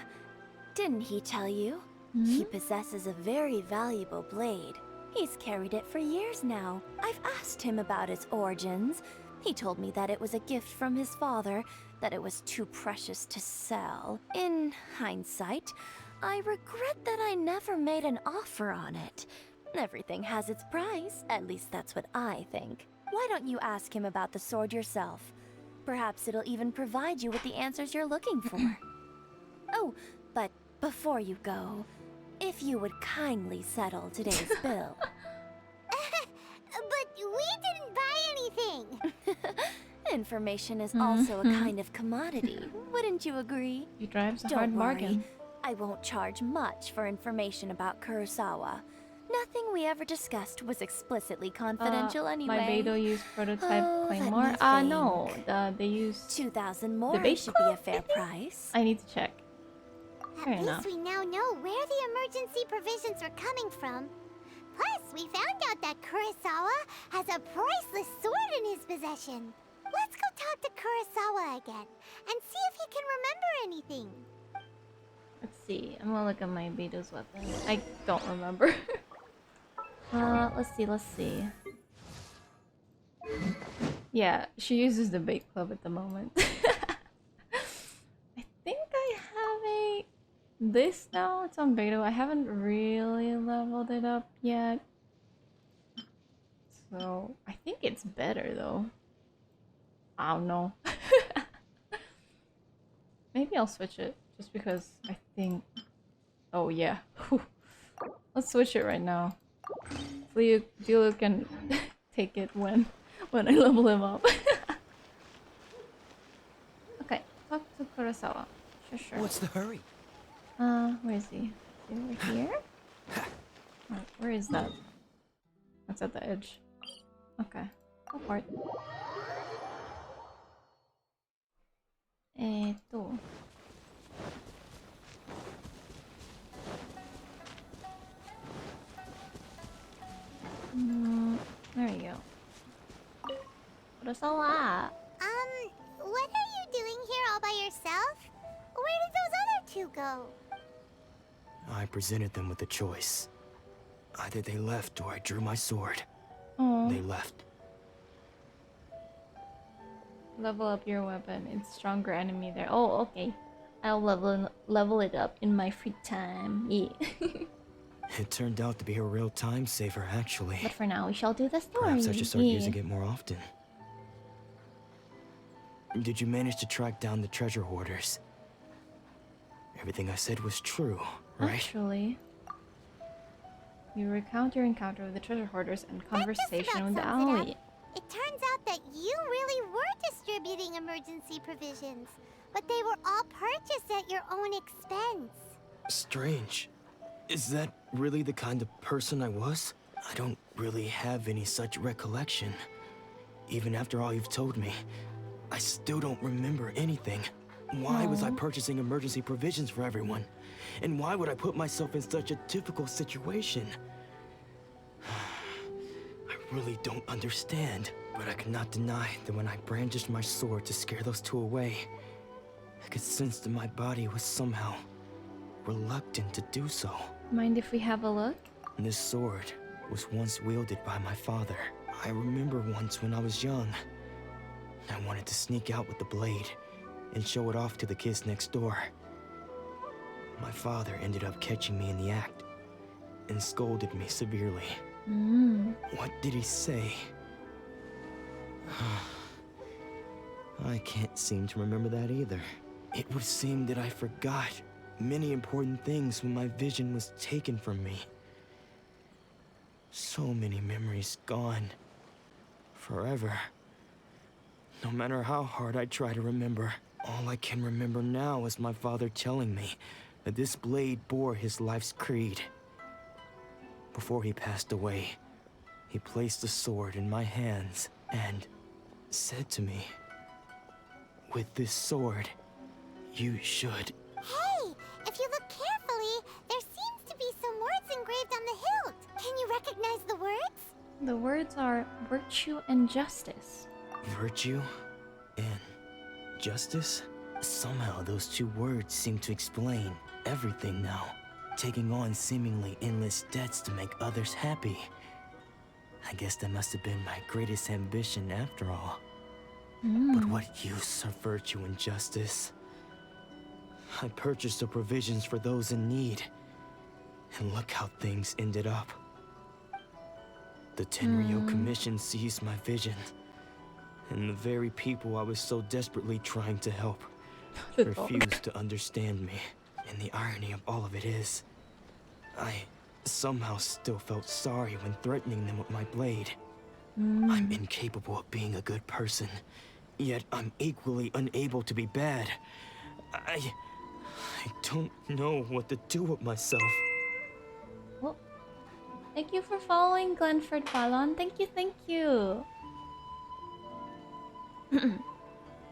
didn't he tell you? He possesses a very valuable blade. He's carried it for years now. I've asked him about its origins. He told me that it was a gift from his father, that it was too precious to sell. In hindsight, I regret that I never made an offer on it. Everything has its price, at least that's what I think. Why don't you ask him about the sword yourself? Perhaps it'll even provide you with the answers you're looking for. Oh, but before you go, if you would kindly settle today's bill. But we didn't buy anything! Information is also a kind of commodity, wouldn't you agree? He drives a Don't hard worry, bargain. I won't charge much for information about Kurosawa. Nothing we ever discussed was explicitly confidential anyway. My Beidou used prototype Oh, Claymore. let me No, think. they used 2,000 more bait should be a fair price. I need to check. At Fair least enough. we now know where the emergency provisions were coming from. Plus, we found out that Kurosawa has a priceless sword in his possession. Let's go talk to Kurosawa again and see if he can remember anything. Let's see. I'm gonna look at my Beidou's weapon. I don't remember. Let's see. Yeah, she uses the bait club at the moment. I think I have this now. It's on Beidou. I haven't really leveled it up yet. So, I think it's better though. I don't know. Maybe I'll switch it just because I think... Oh yeah. Let's switch it right now. Hopefully Dealer can take it when I level him up. Okay, talk to Kurosawa. Sure. What's the hurry? Where is he? Is he over here? Right, where is that? That's at the edge. Okay, go for it. There you go. Kurosawa! What are you doing here all by yourself? Where did those other two go? I presented them with a choice. Either they left or I drew my sword. Oh. They left. Level up your weapon. It's stronger enemy there. Oh, okay. I'll level it up in my free time. Yeah. It turned out to be a real time saver, actually. But for now, we shall do the story. Perhaps I should start using it more often. Did you manage to track down the treasure hoarders? Everything I said was true, right? Actually, you recount your encounter with the treasure hoarders and conversation with the alley. It turns out that you really were distributing emergency provisions, but they were all purchased at your own expense. Strange. Is that really the kind of person I was? I don't really have any such recollection. Even after all you've told me, I still don't remember anything. Why was I purchasing emergency provisions for everyone? And why would I put myself in such a difficult situation? I really don't understand. But I cannot deny that when I brandished my sword to scare those two away, I could sense that my body was somehow reluctant to do so. Mind if we have a look? This sword was once wielded by my father. I remember once when I was young, I wanted to sneak out with the blade and show it off to the kids next door. My father ended up catching me in the act and scolded me severely. What did he say? I can't seem to remember that either. It would seem that I forgot many important things when my vision was taken from me. So many memories gone. Forever. No matter how hard I try to remember, all I can remember now is my father telling me This blade bore his life's creed. Before he passed away, he placed the sword in my hands and said to me, "With this sword, you should..." Hey, if you look carefully, there seems to be some words engraved on the hilt. Can you recognize the words? The words are virtue and justice. Virtue and justice? Somehow those two words seem to explain everything now. Taking on seemingly endless debts to make others happy. I guess that must have been my greatest ambition after all. But what use are virtue and justice? I purchased the provisions for those in need. And look how things ended up. The Tenryo Commission seized my vision. And the very people I was so desperately trying to help refused to understand me. And the irony of all of it is, I somehow still felt sorry when threatening them with my blade. I'm incapable of being a good person, yet I'm equally unable to be bad. I don't know what to do with myself. Well, thank you for following Glenford Fallon. Thank you, thank you.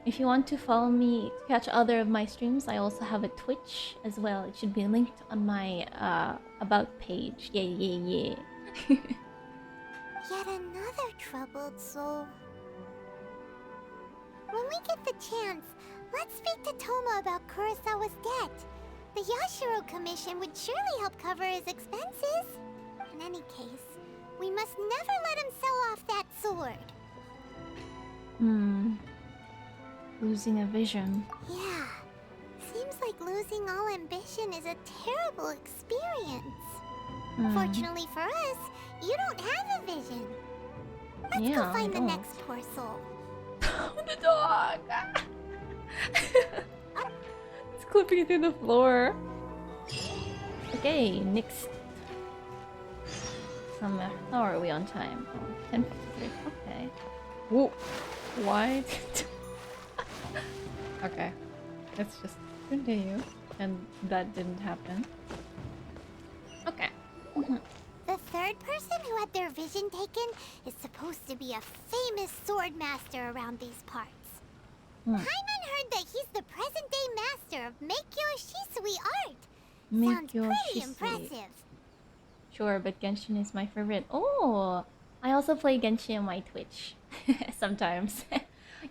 If you want to follow me to catch other of my streams, I also have a Twitch as well. It should be linked on my about page. Yeah. Yet another troubled soul. When we get the chance, let's speak to Toma about Kurosawa's debt. The Yashiro Commission would surely help cover his expenses. In any case, we must never let him sell off that sword. Losing a vision. Yeah. Seems like losing all ambition is a terrible experience. Fortunately for us, you don't have a vision. Let's go find the next poor soul. The dog! It's clipping through the floor. Okay, next. How are we on time? Oh, 10:53. Okay. Whoa. Why? Okay. Let's just continue. And that didn't happen. Okay. The third person who had their vision taken is supposed to be a famous sword master around these parts. Paimon heard that he's the present-day master of Meikyo Shisui art. Sounds pretty impressive. Sure, but Genshin is my favorite. Oh! I also play Genshin on my Twitch. Sometimes.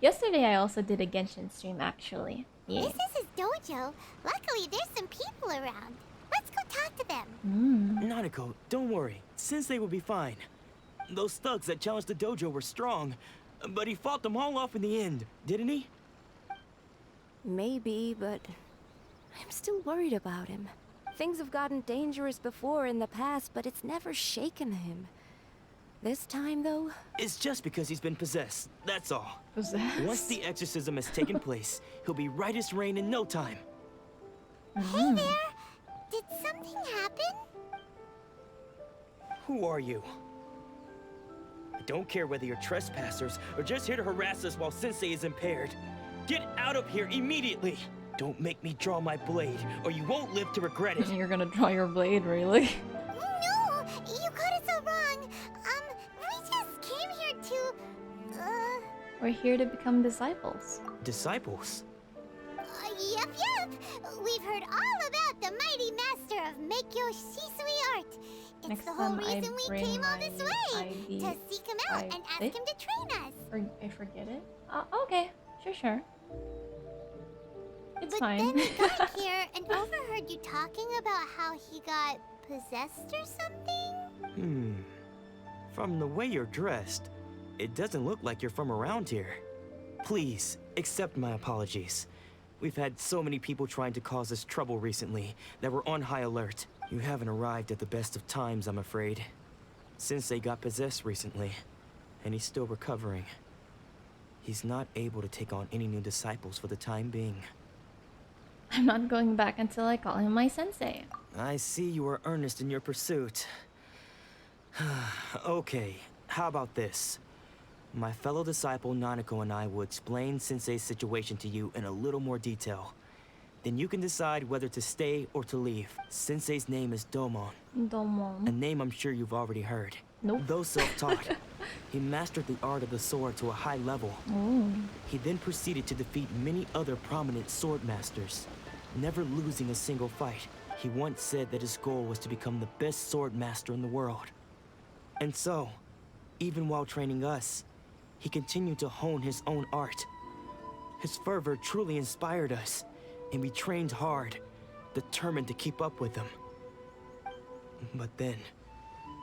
Yesterday I also did a Genshin stream, actually. Yeah. This is his dojo. Luckily, there's some people around. Let's go talk to them. Nanako, don't worry. Sensei will be fine. Those thugs that challenged the dojo were strong, but he fought them all off in the end, didn't he? Maybe, but I'm still worried about him. Things have gotten dangerous before in the past, but it's never shaken him. This time, though? It's just because he's been possessed, that's all. Possessed? Once the exorcism has taken place, he'll be right as rain in no time. Hey there! Did something happen? Who are you? I don't care whether you're trespassers or just here to harass us while Sensei is impaired. Get out of here immediately! Don't make me draw my blade, or you won't live to regret it. You're gonna draw your blade, really? No! You got it so wrong! We just came here to... We're here to become disciples. Disciples? Yep. We've heard all about the mighty master of Meikyo Shisui art. It's Next the whole time I reason we bring came all this way. ID, To seek him out and ask him to train us. I forget it? Okay. Sure. It's But fine. then we got here and overheard you talking about how he got possessed or something? From the way you're dressed, it doesn't look like you're from around here. Please, accept my apologies. We've had so many people trying to cause us trouble recently that we're on high alert. You haven't arrived at the best of times, I'm afraid. Sensei got possessed recently, and he's still recovering. He's not able to take on any new disciples for the time being. I'm not going back until I call him my sensei. I see you are earnest in your pursuit. Okay, how about this? My fellow disciple Nanako and I will explain Sensei's situation to you in a little more detail. Then you can decide whether to stay or to leave. Sensei's name is Domon. Domon. A name I'm sure you've already heard. Nope. Though self-taught, he mastered the art of the sword to a high level. Oh. He then proceeded to defeat many other prominent sword masters, never losing a single fight. He once said that his goal was to become the best sword master in the world. And so, even while training us, he continued to hone his own art. His fervor truly inspired us, and we trained hard, determined to keep up with him. But then...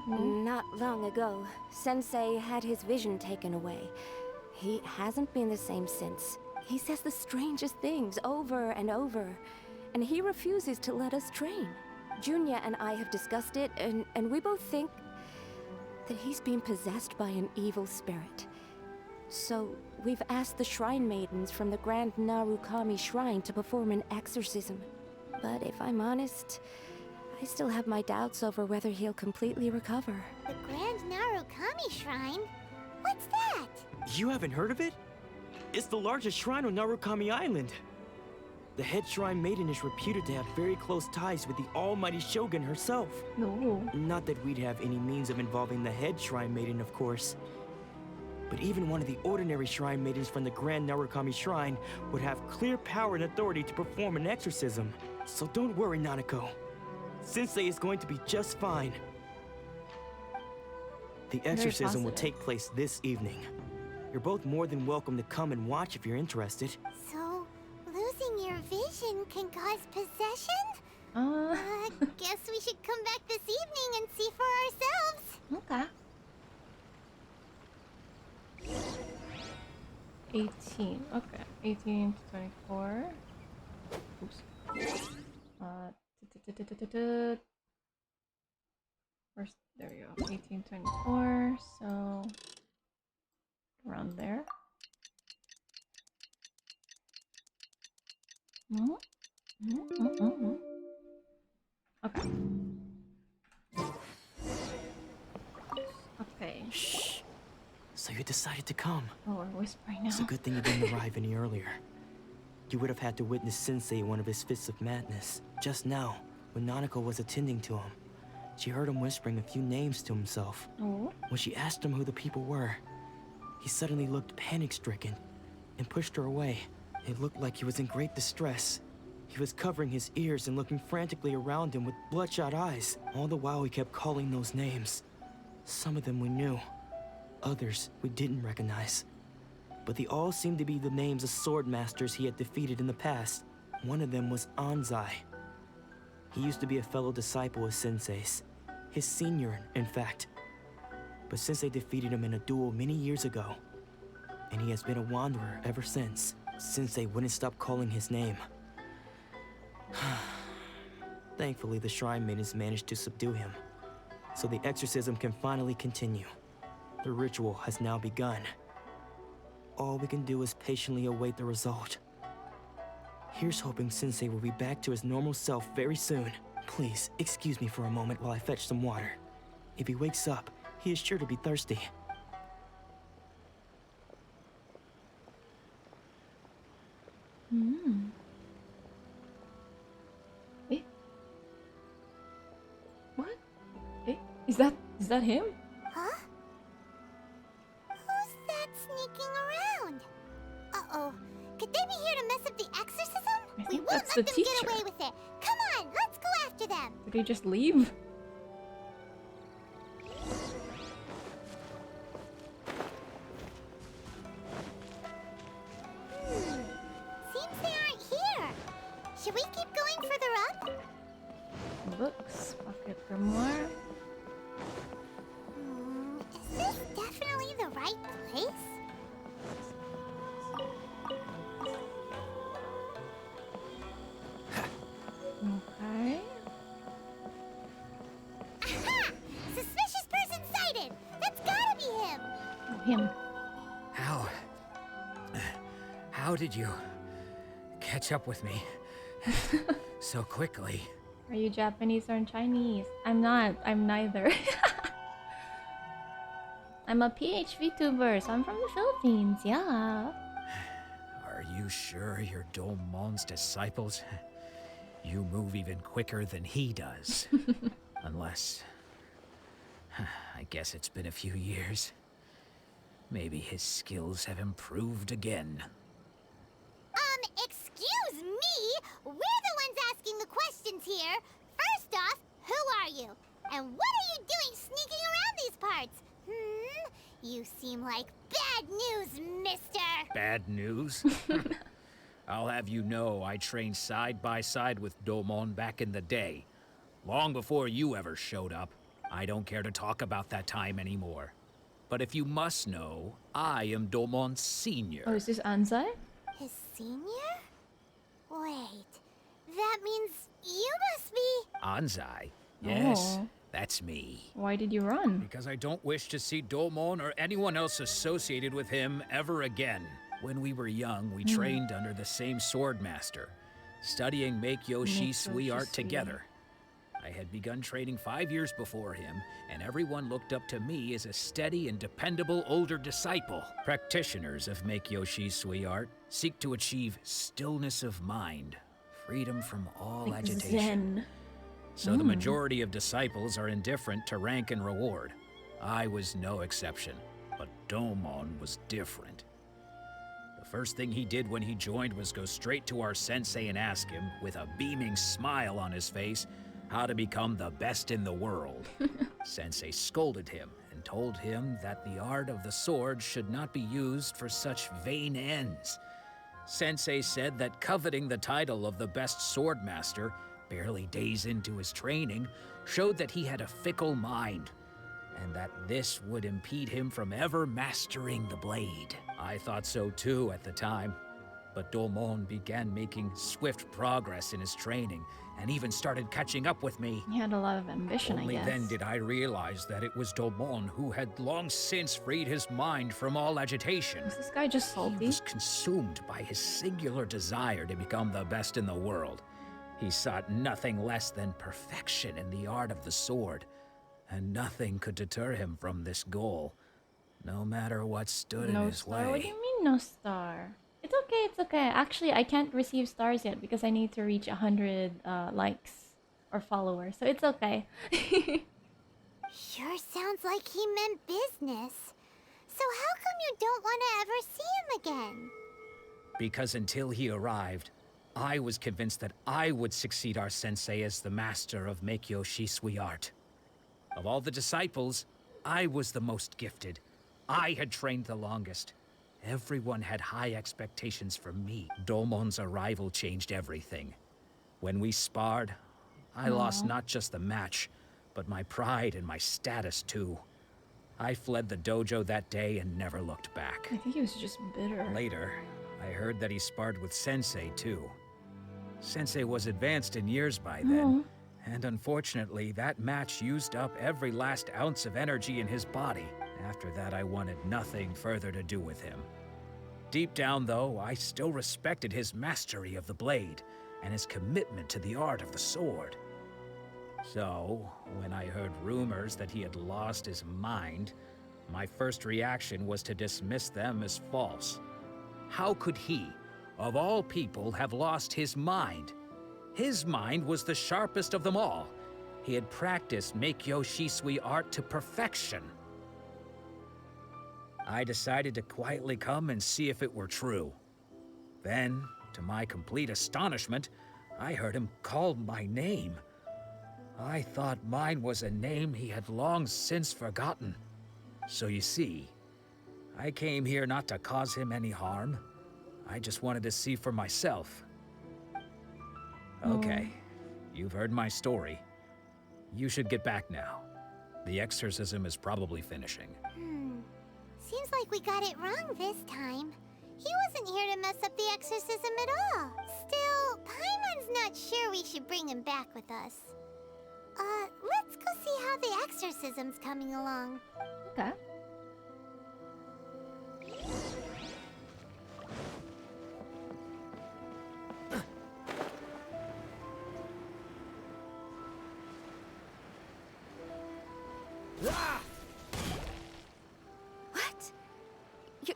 Not long ago, Sensei had his vision taken away. He hasn't been the same since. He says the strangest things over and over, and he refuses to let us train. Junya and I have discussed it, and we both think that he's being possessed by an evil spirit. So, we've asked the shrine maidens from the Grand Narukami Shrine to perform an exorcism. But if I'm honest, I still have my doubts over whether he'll completely recover. The Grand Narukami Shrine? What's that? You haven't heard of it? It's the largest shrine on Narukami Island. The head shrine maiden is reputed to have very close ties with the almighty Shogun herself. No. Not that we'd have any means of involving the head shrine maiden, of course. But even one of the ordinary shrine maidens from the Grand Narukami Shrine would have clear power and authority to perform an exorcism. So don't worry, Nanako. Sensei is going to be just fine. The exorcism will take place this evening. You're both more than welcome to come and watch if you're interested. So, losing your vision can cause possession? Guess we should come back this evening and see for ourselves. Okay. 18. Okay. 18 to 24. Oops. First, there we go. 18, 24. So, around there. Okay. Okay. Shh. So you decided to come. Oh, we're whispering now. It's a good thing you didn't arrive any earlier. You would have had to witness Sensei in one of his fits of madness. Just now, when Nanako was attending to him, she heard him whispering a few names to himself. Oh. When she asked him who the people were, he suddenly looked panic-stricken and pushed her away. It looked like he was in great distress. He was covering his ears and looking frantically around him with bloodshot eyes. All the while he kept calling those names. Some of them we knew, others we didn't recognize. But they all seemed to be the names of sword masters he had defeated in the past. One of them was Anzai. He used to be a fellow disciple of Sensei's. His senior, in fact. But Sensei defeated him in a duel many years ago. And he has been a wanderer ever since. Sensei wouldn't stop calling his name. Thankfully, the shrine maidens managed to subdue him. So the exorcism can finally continue. The ritual has now begun. All we can do is patiently await the result. Here's hoping Sensei will be back to his normal self very soon. Please, excuse me for a moment while I fetch some water. If he wakes up, he is sure to be thirsty. Eh? What? Eh? Is that him? Huh? Who's that sneaking around? Uh-oh. Could they be here to mess up the exorcism? I We think won't that's let the them get teacher. away with it. Come on, let's go after them. Did he just leave? Seems they aren't here. Should we keep going further up? Books, pocket grimoire. Is this definitely the right place? Okay. Aha! Suspicious person sighted! That's gotta be him! Oh, him. How did you catch up with me so quickly? Are you Japanese or Chinese? I'm not. I'm neither. I'm a PH VTuber, so I'm from the Philippines. Yeah. Are you sure you're Domon's disciples? You move even quicker than he does. Unless... I guess it's been a few years. Maybe his skills have improved again. Excuse me? We're the ones asking the questions here. First off, who are you? And what are you doing sneaking around these parts? You seem like bad news, mister. Bad news? I'll have you know I trained side by side with Domon back in the day. Long before you ever showed up. I don't care to talk about that time anymore. But if you must know, I am Domon's senior. Oh, is this Anzai? His senior? Wait, that means you must be... Anzai? Yes, Oh. that's me. Why did you run? Because I don't wish to see Domon or anyone else associated with him ever again. When we were young, we trained under the same sword master, studying Make-Yoshi Sui art together. I had begun training 5 years before him, and everyone looked up to me as a steady and dependable older disciple. Practitioners of Make-Yoshi Sui art seek to achieve stillness of mind, freedom from all Like agitation. Zen. So the majority of disciples are indifferent to rank and reward. I was no exception, but Domon was different. The first thing he did when he joined was go straight to our sensei and ask him, with a beaming smile on his face, how to become the best in the world. Sensei scolded him and told him that the art of the sword should not be used for such vain ends. Sensei said that coveting the title of the best sword master, barely days into his training, showed that he had a fickle mind, and that this would impede him from ever mastering the blade. I thought so too at the time, but Domon began making swift progress in his training, and even started catching up with me. He had a lot of ambition, Only I guess. then did I realize that it was Domon who had long since freed his mind from all agitation. Is this guy just salty? He was consumed by his singular desire to become the best in the world. He sought nothing less than perfection in the art of the sword, and nothing could deter him from this goal, no matter what stood in his way. What do you mean, no star? It's okay, it's okay. Actually, I can't receive stars yet because I need to reach 100 likes or followers, so it's okay. Sure sounds like he meant business. So how come you don't want to ever see him again? Because until he arrived, I was convinced that I would succeed our sensei as the master of Make-Yoshi Sui art. Of all the disciples, I was the most gifted. I had trained the longest. Everyone had high expectations from me. Domon's arrival changed everything. When we sparred, I lost not just the match, but my pride and my status too. I fled the dojo that day and never looked back. I think he was just bitter. Later, I heard that he sparred with Sensei too. Sensei was advanced in years by then, and unfortunately, that match used up every last ounce of energy in his body. After that, I wanted nothing further to do with him. Deep down, though, I still respected his mastery of the blade and his commitment to the art of the sword. So, when I heard rumors that he had lost his mind, my first reaction was to dismiss them as false. How could he, of all people, have lost his mind? His mind was the sharpest of them all. He had practiced Make-Yoshi Sui art to perfection. I decided to quietly come and see if it were true. Then, to my complete astonishment, I heard him call my name. I thought mine was a name he had long since forgotten. So you see, I came here not to cause him any harm. I just wanted to see for myself. Okay, you've heard my story. You should get back now. The exorcism is probably finishing. Seems like we got it wrong this time. He wasn't here to mess up the exorcism at all. Still, Paimon's not sure we should bring him back with us. Let's go see how the exorcism's coming along. Okay.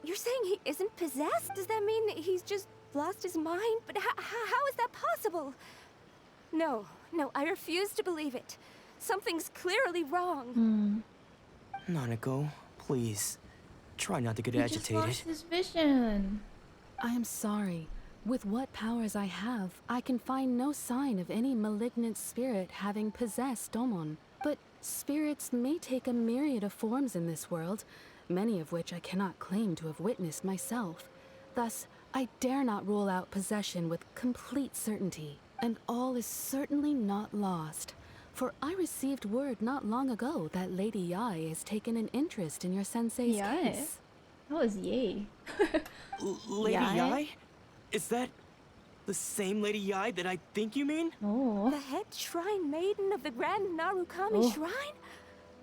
You're saying he isn't possessed? Does that mean he's just lost his mind? But how is that possible? No, I refuse to believe it. Something's clearly wrong. Nanako, please. Try not to get He just agitated. lost his vision. I am sorry. With what powers I have, I can find no sign of any malignant spirit having possessed Domon. But spirits may take a myriad of forms in this world, many of which I cannot claim to have witnessed myself. Thus, I dare not rule out possession with complete certainty. And all is certainly not lost. For I received word not long ago that Lady Yae has taken an interest in your sensei's case. That was Yae. Lady Yae? Is that the same Lady Yae that I think you mean? Oh. The head shrine maiden of the Grand Narukami Shrine?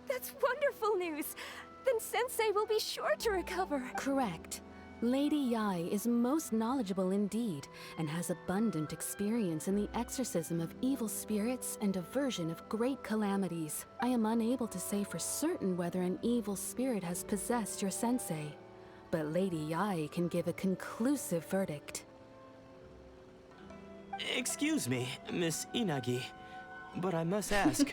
That's wonderful news. Then Sensei will be sure to recover. Correct. Lady Yae is most knowledgeable indeed, and has abundant experience in the exorcism of evil spirits and aversion of great calamities. I am unable to say for certain whether an evil spirit has possessed your sensei, but Lady Yae can give a conclusive verdict. Excuse me, Miss Inagi, but I must ask,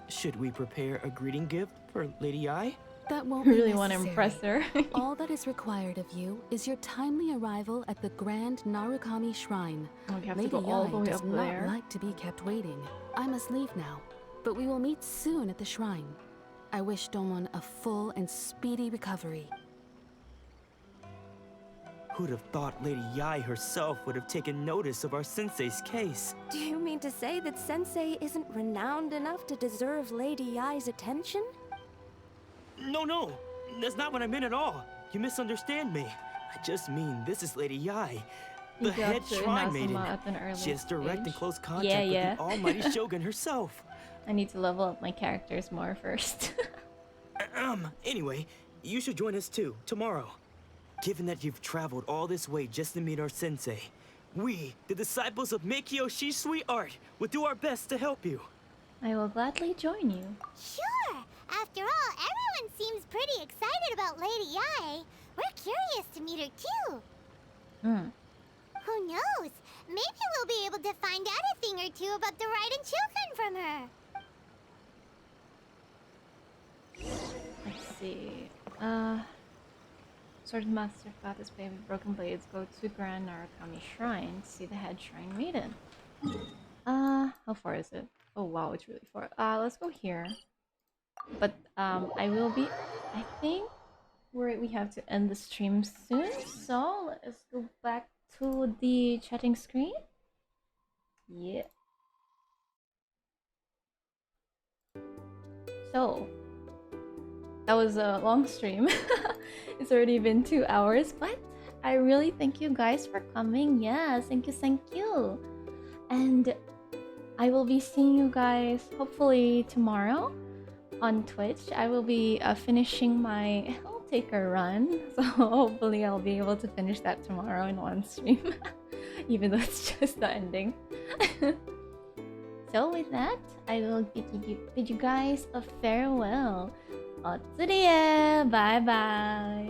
should we prepare a greeting gift for Lady Yae? That won't I really be want to impress her. All that is required of you is your timely arrival at the Grand Narukami Shrine. We have Lady to go all the Yae way does up not there. like to be kept waiting. I must leave now, but we will meet soon at the shrine. I wish Domon a full and speedy recovery. Who'd have thought Lady Yae herself would have taken notice of our sensei's case? Do you mean to say that Sensei isn't renowned enough to deserve Lady Yae's attention? No, that's not what I meant at all. You misunderstand me. I just mean this is Lady Yae, the You got head to shrine Inazuma maiden. at an early She has direct and stage. close contact Yeah. with the almighty Shogun herself. I need to level up my characters more first. Anyway, you should join us too, tomorrow. Given that you've traveled all this way just to meet our sensei, we, the disciples of Meikyo Shisui Art, will do our best to help you. I will gladly join you. Sure! After all, everyone seems pretty excited about Lady Yae. We're curious to meet her too. Who knows? Maybe we'll be able to find out a thing or two about the Raiden children from her. Let's see. Sword Master got his baby broken blades. Go to Grand Narakami Shrine. See the head shrine maiden. How far is it? Oh wow, it's really far. Let's go here. But I will be. I think we have to end the stream soon. So let's go back to the chatting screen. Yeah. So that was a long stream. It's already been 2 hours, but I really thank you guys for coming. Yes, thank you. And I will be seeing you guys hopefully tomorrow on Twitch. I will be finishing my Helltaker run, so hopefully I'll be able to finish that tomorrow in one stream, even though it's just the ending. So with that, I will bid you guys a farewell. Bye bye.